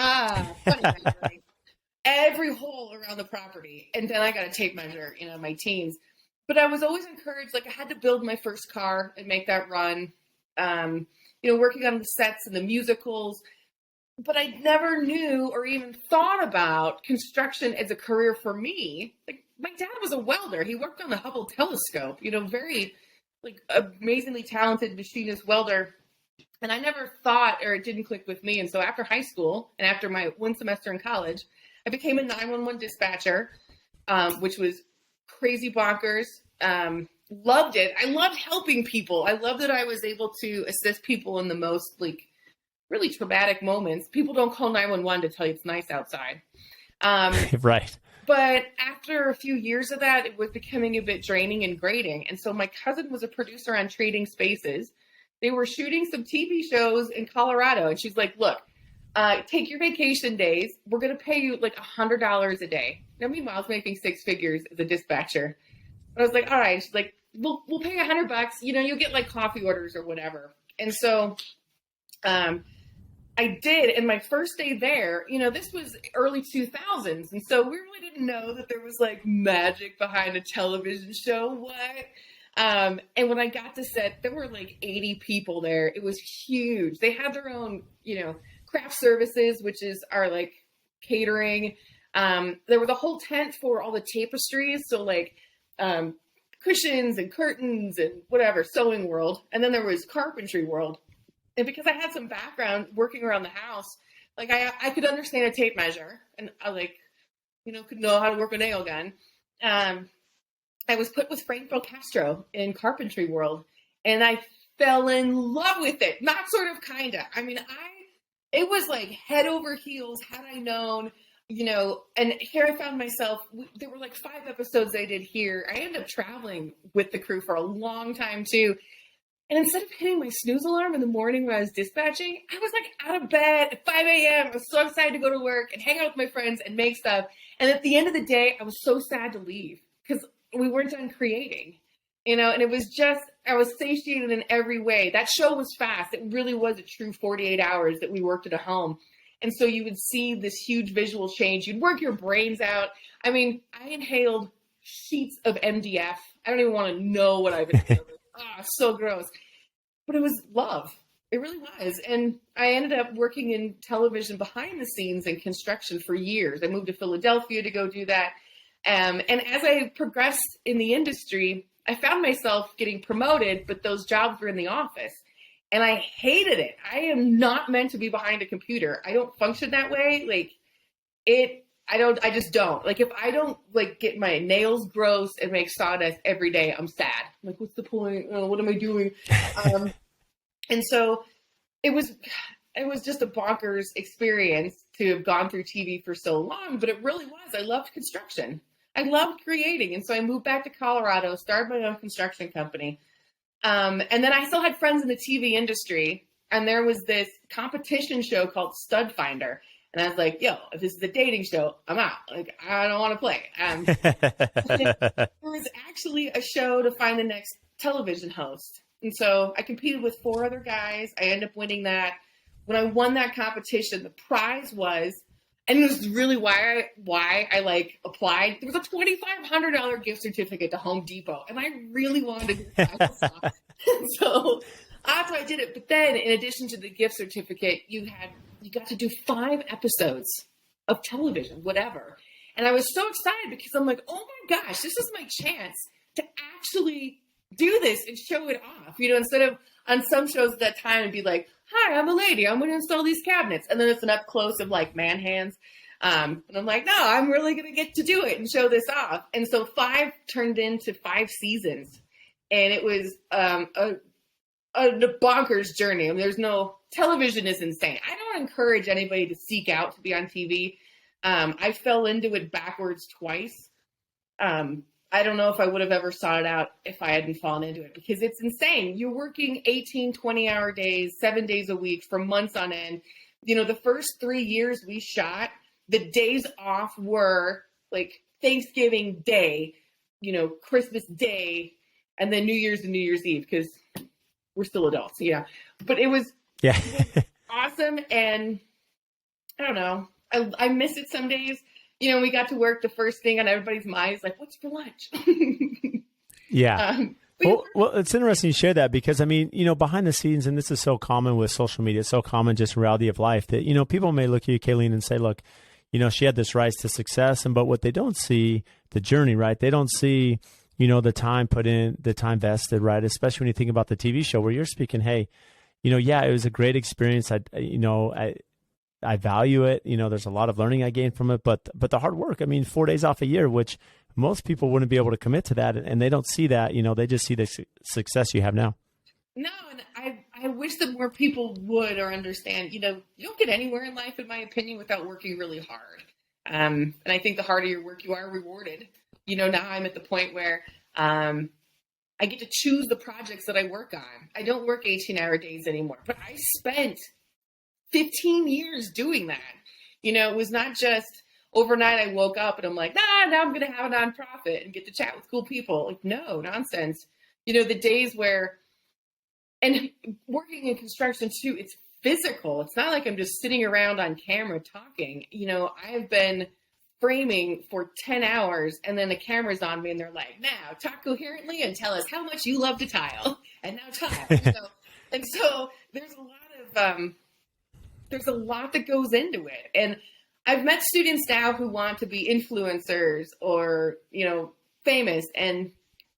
funny. Every hole around the property. And then I got a tape measure, you know, my teens. But I was always encouraged, like I had to build my first car and make that run. You know, working on the sets and the musicals. But I never knew or even thought about construction as a career for me. Like my dad was a welder. He worked on the Hubble telescope, you know, very like amazingly talented machinist welder. And I never thought, or it didn't click with me. And so after high school and after my one semester in college, I became a 911 dispatcher, which was crazy bonkers. Loved it. I loved helping people. I loved that I was able to assist people in the most like really traumatic moments. People don't call 911 to tell you it's nice outside. Right. But after a few years of that, it was becoming a bit draining and grating. And so my cousin was a producer on Trading Spaces. They were shooting some TV shows in Colorado. And she's like, look, take your vacation days. We're going to pay you like $100 a day. Now, meanwhile, I was making six figures as a dispatcher. I was like, all right. She's like, we'll pay $100. You know, you'll get like coffee orders or whatever. And so I did. And my first day there, you know, this was early 2000s. And so we really didn't know that there was like magic behind a television show. What? And when I got to set, there were like 80 people there. It was huge. They had their own, you know, craft services, which is our like catering. There was a whole tent for all the tapestries. So like, cushions and curtains and whatever, sewing world. And then there was carpentry world. And because I had some background working around the house, like I could understand a tape measure, and I like, you know, could know how to work a nail gun. I was put with Frank Belcastro in carpentry world, and I fell in love with it. Not sort of, kinda. I mean, it was like head over heels had I known. You know, and here I found myself, there were like 5 episodes I did here. I ended up traveling with the crew for a long time too. And instead of hitting my snooze alarm in the morning when I was dispatching, I was like out of bed at 5 a.m. I was so excited to go to work and hang out with my friends and make stuff. And at the end of the day, I was so sad to leave because we weren't done creating, you know, and it was just, I was satiated in every way. That show was fast. It really was a true 48 hours that we worked at a home. And so you would see this huge visual change. You'd work your brains out. I mean, I inhaled sheets of MDF. I don't even want to know what I've inhaled. So gross. But it was love. It really was. And I ended up working in television behind the scenes in construction for years. I moved to Philadelphia to go do that. And as I progressed in the industry, I found myself getting promoted, but those jobs were in the office. And I hated it. I am not meant to be behind a computer. I don't function that way. Like I just don't. Like if I don't like get my nails gross and make sawdust every day, I'm sad. I'm like, what's the point? What am I doing? And so it was just a bonkers experience to have gone through TV for so long, but it really was. I loved construction. I loved creating. And so I moved back to Colorado, started my own construction company. And then I still had friends in the TV industry, and there was this competition show called Stud Finder. And I was like, yo, if this is a dating show, I'm out. Like, I don't want to play. It was actually a show to find the next television host. And so I competed with 4 other guys. I ended up winning that. When I won that competition, the prize was And it was really why I like applied. There was a $2,500 gift certificate to Home Depot, and I really wanted to go to Microsoft. So after I did it, but then in addition to the gift certificate, you got to do 5 episodes of television, whatever. And I was so excited because I'm like, oh my gosh, this is my chance to actually do this and show it off. You know, instead of on some shows at that time, it'd be like, hi, I'm a lady, I'm going to install these cabinets. And then it's an up close of like man hands. And I'm like, no, I'm really going to get to do it and show this off. And so 5 turned into 5 seasons. And it was a bonkers journey. I mean, there's no, television is insane. I don't encourage anybody to seek out to be on TV. I fell into it backwards twice. I don't know if I would have ever sought it out if I hadn't fallen into it, because it's insane. You're working 18, 20-hour days, 7 days a week for months on end. You know, the first 3 years we shot, the days off were like Thanksgiving Day, you know, Christmas Day, and then New Year's and New Year's Eve, because we're still adults. Yeah. But it was awesome. And I don't know, I miss it some days. You know, we got to work, the first thing on everybody's mind is like, what's for lunch? Yeah. Well, it's interesting you share that, because, I mean, you know, behind the scenes, and this is so common with social media, it's so common just in reality of life, that, you know, people may look at you, Kayleen, and say, look, you know, she had this rise to success. But what they don't see, the journey, right? They don't see, you know, the time put in, the time vested, right? Especially when you think about the TV show where you're speaking, hey, you know, yeah, it was a great experience. I value it. You know, there's a lot of learning I gained from it, but the hard work, I mean, 4 days off a year, which most people wouldn't be able to commit to that. And they don't see that, you know, they just see the success you have now. No. And I wish that more people would, or understand, you know, you don't get anywhere in life, in my opinion, without working really hard. And I think the harder your work, you are rewarded. You know, now I'm at the point where, I get to choose the projects that I work on. I don't work 18-hour days anymore, but I spent 15 years doing that. You know, it was not just overnight I woke up and I'm like, now I'm going to have a nonprofit and get to chat with cool people. Like, no, nonsense. You know, the days where, and working in construction too, it's physical. It's not like I'm just sitting around on camera talking. You know, I have been framing for 10 hours and then the camera's on me and they're like, now talk coherently and tell us how much you love to tile. And now tile. So there's a lot that goes into it. And I've met students now who want to be influencers or, you know, famous, and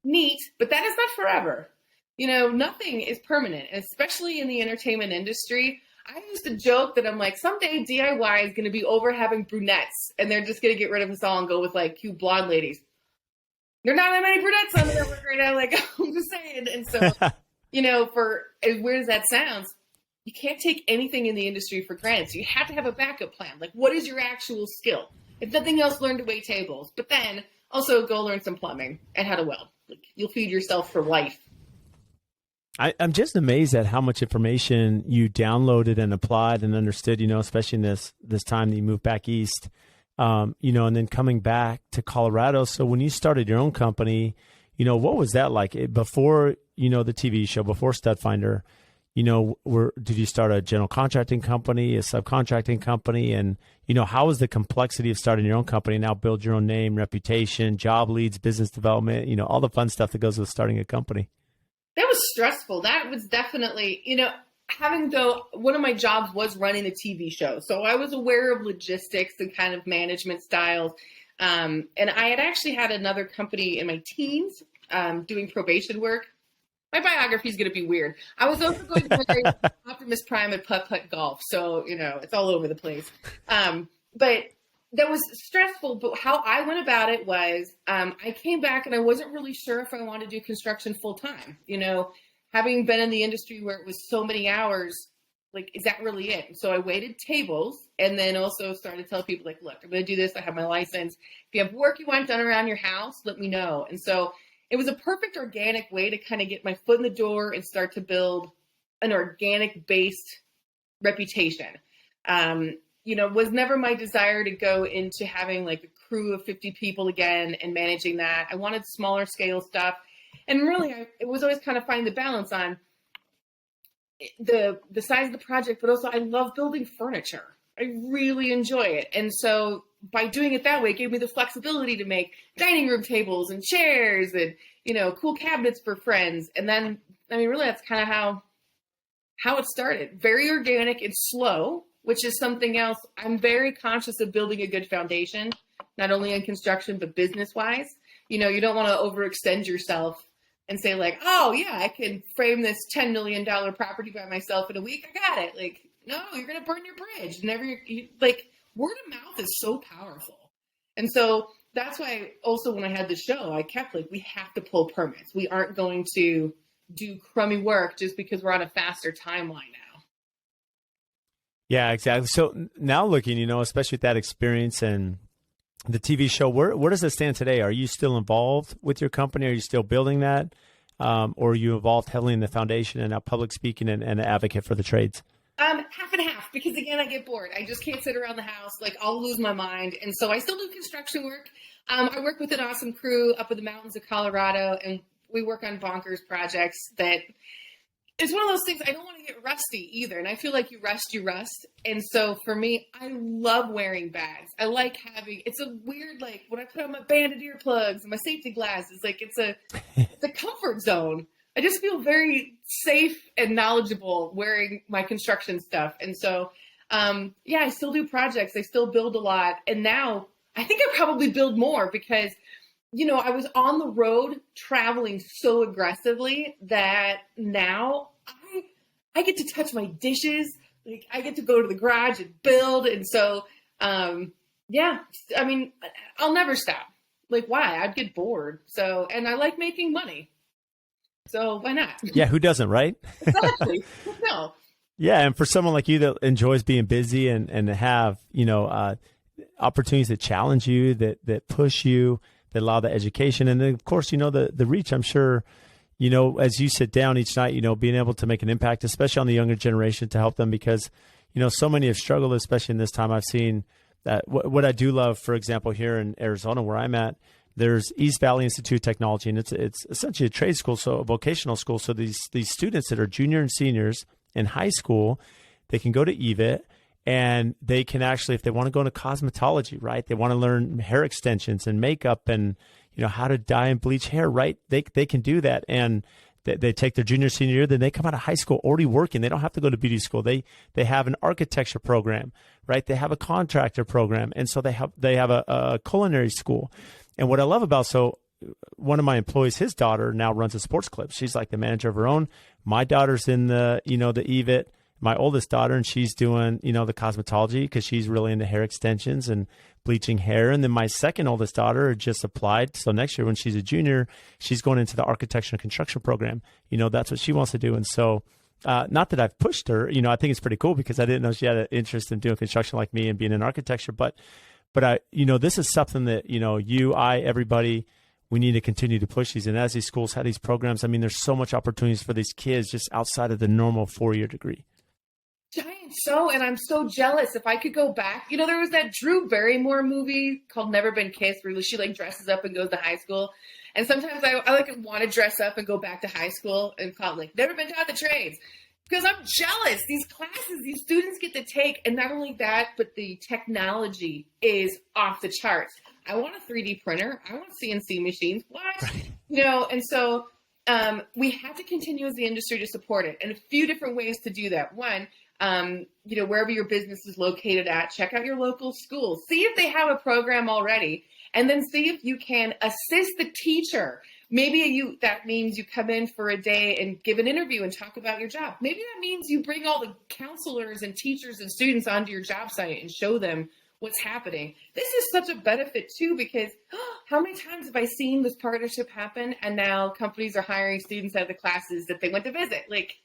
neat, but that is not forever. You know, nothing is permanent, especially in the entertainment industry. I used to joke that I'm like, someday DIY is going to be over having brunettes and they're just going to get rid of us all and go with like cute blonde ladies. There are not that many brunettes on the network right now. Like, I'm just saying. And so, you know, for as weird as that sounds, you can't take anything in the industry for granted. So you have to have a backup plan. Like, what is your actual skill? If nothing else, learn to wait tables. But then also go learn some plumbing and how to weld. Like, you'll feed yourself for life. I'm just amazed at how much information you downloaded and applied and understood, you know, especially in this time that you moved back east, you know, and then coming back to Colorado. So when you started your own company, you know, what was that like before, you know, the TV show, before Stud Finder? You know, did you start a general contracting company, a subcontracting company? And, you know, how was the complexity of starting your own company, now build your own name, reputation, job leads, business development, you know, all the fun stuff that goes with starting a company? That was stressful. That was definitely, you know, one of my jobs was running a TV show. So I was aware of logistics and kind of management styles. And I had actually had another company in my teens doing probation work. My biography is going to be weird. I was also going to play Optimus Prime at putt-putt golf. So, you know, it's all over the place. But that was stressful. But how I went about it was I came back and I wasn't really sure if I wanted to do construction full time. You know, having been in the industry where it was so many hours, like, is that really it? So I waited tables and then also started to tell people, like, look, I'm going to do this. I have my license. If you have work you want done around your house, let me know. And so it was a perfect organic way to kind of get my foot in the door and start to build an organic based reputation. You know, was never my desire to go into having like a crew of 50 people again and managing that. I wanted smaller scale stuff. And really, it was always kind of finding the balance on the size of the project, but also I love building furniture. I really enjoy it. And so by doing it that way, it gave me the flexibility to make dining room tables and chairs and, cool cabinets for friends. And then, really that's kind of how it started. Very organic and slow, which is something else. I'm very conscious of building a good foundation, not only in construction, but business wise. You don't want to overextend yourself and say like, oh yeah, I can frame this $10 million property by myself in a week. I got it. Like, no, you're going to burn your bridge. Word of mouth is so powerful. And so that's why also when I had the show, I kept like, we have to pull permits. We aren't going to do crummy work just because we're on a faster timeline now. Yeah, exactly. So now looking, especially with that experience and the TV show, where does it stand today? Are you still involved with your company? Are you still building that? Or are you involved heavily in the foundation and now public speaking and an advocate for the trades? Half and half, because again, I get bored. I just can't sit around the house. Like, I'll lose my mind. And so I still do construction work. I work with an awesome crew up in the mountains of Colorado, and we work on bonkers projects that it's one of those things I don't want to get rusty either. And I feel like you rust. And so for me, I love wearing bags. I like it's a weird, like when I put on my banded earplugs and my safety glasses, like it's a comfort zone. I just feel very safe and knowledgeable wearing my construction stuff. And so, I still do projects. I still build a lot. And now I think I probably build more because, I was on the road traveling so aggressively that now I get to touch my dishes. Like I get to go to the garage and build. And so, I'll never stop. Like why? I'd get bored. So, and I like making money. So why not? Yeah, who doesn't, right? Exactly. No. Yeah, and for someone like you that enjoys being busy and have, opportunities that challenge you, that push you, that allow the education. And then, of course, the reach, I'm sure, as you sit down each night, being able to make an impact, especially on the younger generation to help them because, so many have struggled, especially in this time. I've seen that what I do love, for example, here in Arizona where I'm at, there's East Valley Institute of Technology, and it's essentially a trade school, so a vocational school. So these students that are junior and seniors in high school, they can go to EVIT, and they can actually, if they want to go into cosmetology, right? They want to learn hair extensions and makeup and, how to dye and bleach hair, right? They can do that. And they take their junior, senior year, then they come out of high school already working. They don't have to go to beauty school. They have an architecture program, right? They have a contractor program. And so they have a culinary school. And what I love about, so one of my employees, his daughter now runs a sports club. She's like the manager of her own. My daughter's in the EVIT, my oldest daughter, and she's doing, the cosmetology because she's really into hair extensions and bleaching hair. And then my second oldest daughter just applied. So next year when she's a junior, she's going into the architecture and construction program. That's what she wants to do. And so not that I've pushed her, I think it's pretty cool because I didn't know she had an interest in doing construction like me and being in architecture. But I, this is something that, everybody, we need to continue to push these. And as these schools have these programs, there's so much opportunities for these kids just outside of the normal 4-year degree. And I'm so jealous. If I could go back, there was that Drew Barrymore movie called Never Been Kissed where she like dresses up and goes to high school. And sometimes I like want to dress up and go back to high school and call it like never been taught the trades. Because I'm jealous. These classes, these students get to take, and not only that, but the technology is off the charts. I want a 3D printer. I want CNC machines. What? Right. And so we have to continue as the industry to support it. And a few different ways to do that. One, wherever your business is located at, check out your local schools. See if they have a program already. And then see if you can assist the teacher. Maybe that means you come in for a day and give an interview and talk about your job. Maybe that means you bring all the counselors and teachers and students onto your job site and show them what's happening. This is such a benefit too, because how many times have I seen this partnership happen and now companies are hiring students out of the classes that they went to visit? Like,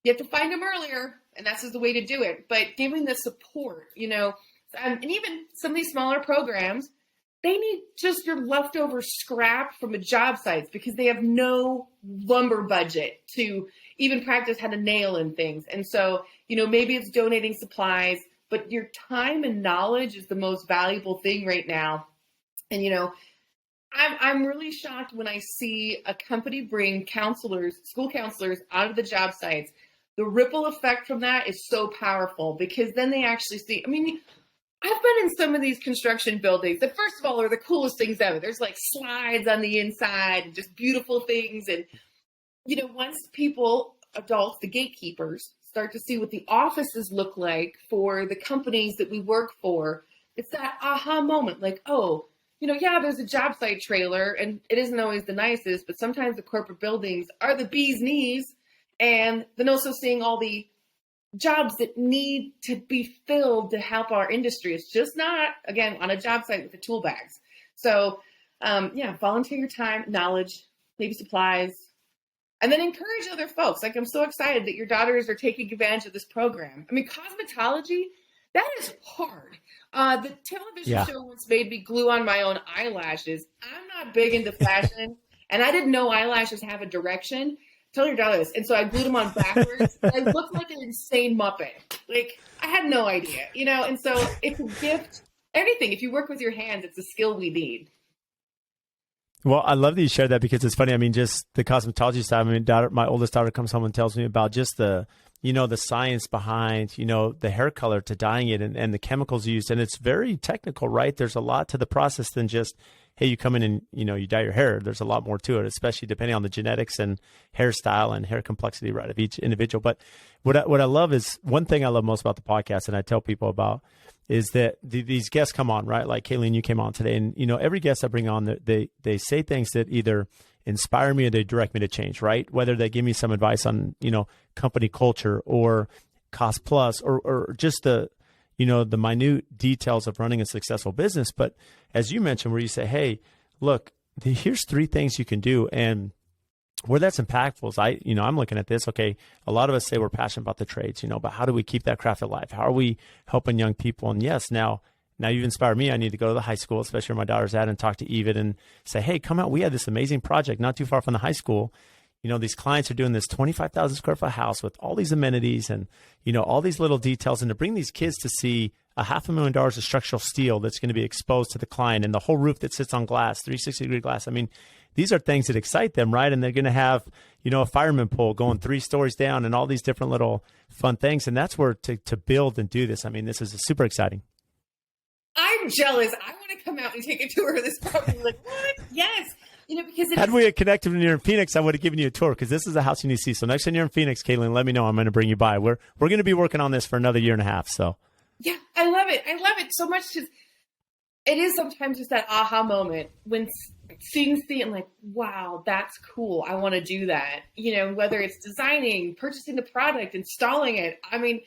you have to find them earlier, and that's just the way to do it. But giving the support, and even some of these smaller programs, they need just your leftover scrap from a job sites because they have no lumber budget to even practice how to nail in things. And so, maybe it's donating supplies, but your time and knowledge is the most valuable thing right now. And, I'm really shocked when I see a company bring school counselors out of the job sites, the ripple effect from that is so powerful, because then they actually see, I mean, I've been in some of these construction buildings that, first of all, are the coolest things ever. There's like slides on the inside and just beautiful things. And, once people, adults, the gatekeepers, start to see what the offices look like for the companies that we work for, it's that aha moment, like, oh, there's a job site trailer and it isn't always the nicest, but sometimes the corporate buildings are the bee's knees. And then also seeing all the jobs that need to be filled to help our industry. It's just not, again, on a job site with the tool bags. So, volunteer your time, knowledge, maybe supplies, and then encourage other folks. Like, I'm so excited that your daughters are taking advantage of this program. I mean, cosmetology, that is hard. The television show once made me glue on my own eyelashes. I'm not big into fashion, and I didn't know eyelashes have a direction. Tell your daughters. And so I glued them on backwards. I looked like an insane Muppet. Like, I had no idea, and so it's a gift. Anything. If you work with your hands, it's a skill we need. Well, I love that you shared that, because it's funny. I mean, just the cosmetology side. I mean, my oldest daughter comes home and tells me about just the science behind, the hair color to dyeing it and the chemicals used. And it's very technical, right? There's a lot to the process than just, hey, you come in and, you dye your hair. There's a lot more to it, especially depending on the genetics and hairstyle and hair complexity, right, of each individual. But what I love is, one thing I love most about the podcast, and I tell people about, is that these guests come on, right? Like Kayleen, you came on today, and, every guest I bring on, they say things that either inspire me or they direct me to change, right? Whether they give me some advice on, company culture or cost plus, or just the minute details of running a successful business. But as you mentioned, where you say, hey, look, here's 3 things you can do. And where that's impactful is I'm looking at this. Okay, a lot of us say we're passionate about the trades, but how do we keep that craft alive? How are we helping young people? And yes, now you've inspired me. I need to go to the high school, especially where my daughter's at, and talk to Eva and say, hey, come out. We had this amazing project not too far from the high school. These clients are doing this 25,000 square foot house with all these amenities and, all these little details. And to bring these kids to see a $500,000 of structural steel that's going to be exposed to the client, and the whole roof that sits on glass, 360-degree glass. I mean, these are things that excite them, right? And they're going to have, a fireman pole going 3 stories down and all these different little fun things. And that's where to build and do this. I mean, this is super exciting. I'm jealous. I want to come out and take a tour of this property. Like, what? Yes. Because had we connected when you're in Phoenix, I would have given you a tour, because this is a house you need to see. So next time you're in Phoenix, Kayleen, let me know. I'm going to bring you by. We're going to be working on this for another 1.5 years. So yeah, I love it. I love it so much. It is sometimes just that aha moment when seeing and like, wow, that's cool. I want to do that. Whether it's designing, purchasing the product, installing it. I mean,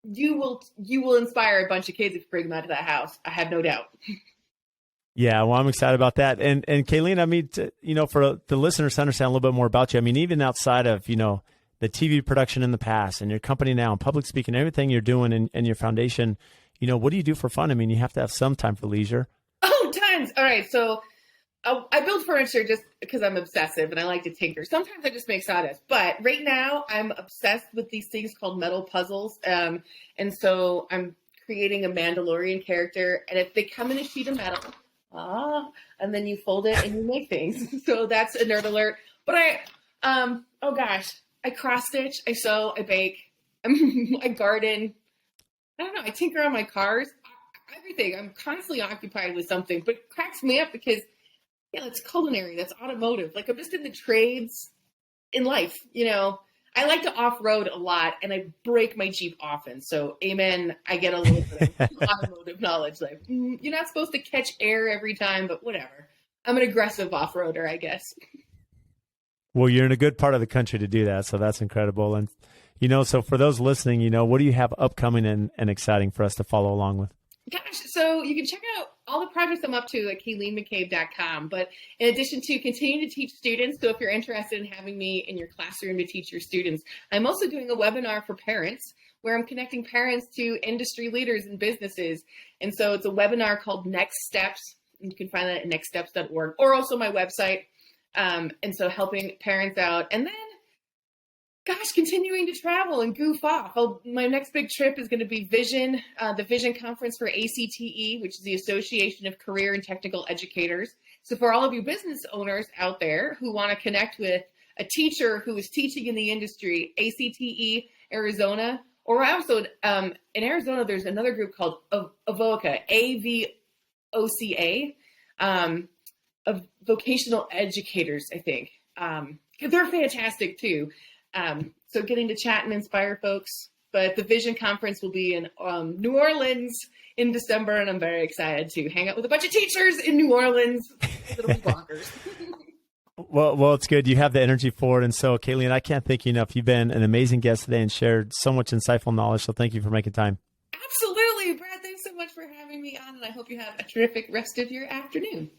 you will inspire a bunch of kids if you bring them out to that house. I have no doubt. Yeah, well, I'm excited about that. And Kayleen, I mean, for the listeners to understand a little bit more about you, I mean, even outside of, the TV production in the past and your company now and public speaking, everything you're doing and your foundation, what do you do for fun? I mean, you have to have some time for leisure. Oh, tons. All right. So I build furniture just because I'm obsessive and I like to tinker. Sometimes I just make sawdust. But right now I'm obsessed with these things called metal puzzles. And so I'm creating a Mandalorian character. And if they come in a sheet of metal, and then you fold it and you make things. So that's a nerd alert. But I cross stitch, I sew, I bake, I garden. I don't know. I tinker on my cars, everything. I'm constantly occupied with something, but it cracks me up because, it's culinary. That's automotive. Like, I'm just in the trades in life. I like to off-road a lot, and I break my Jeep often. So, amen. I get a little bit of automotive knowledge. Like, you're not supposed to catch air every time, but whatever. I'm an aggressive off-roader, I guess. Well, you're in a good part of the country to do that, so that's incredible. And, so for those listening, what do you have upcoming and exciting for us to follow along with? Gosh, so you can check out all the projects I'm up to at KayleenMcCabe.com. But in addition to continuing to teach students, so if you're interested in having me in your classroom to teach your students, I'm also doing a webinar for parents where I'm connecting parents to industry leaders and businesses. And so it's a webinar called Next Steps. And you can find that at nextsteps.org or also my website. And so helping parents out. And then, continuing to travel and goof off. My next big trip is going to be Vision, the Vision Conference for ACTE, which is the Association of Career and Technical Educators. So for all of you business owners out there who want to connect with a teacher who is teaching in the industry, ACTE Arizona. Or also in Arizona, there's another group called Avoca, AVOCA, of vocational educators, I think. They're fantastic too. So getting to chat and inspire folks. But the Vision Conference will be in New Orleans in December, and I'm very excited to hang out with a bunch of teachers in New Orleans. It'll be bonkers. Well, it's good. You have the energy for it. And so, Kayleen, I can't thank you enough. You've been an amazing guest today and shared so much insightful knowledge. So thank you for making time. Absolutely, Brad. Thanks so much for having me on, and I hope you have a terrific rest of your afternoon.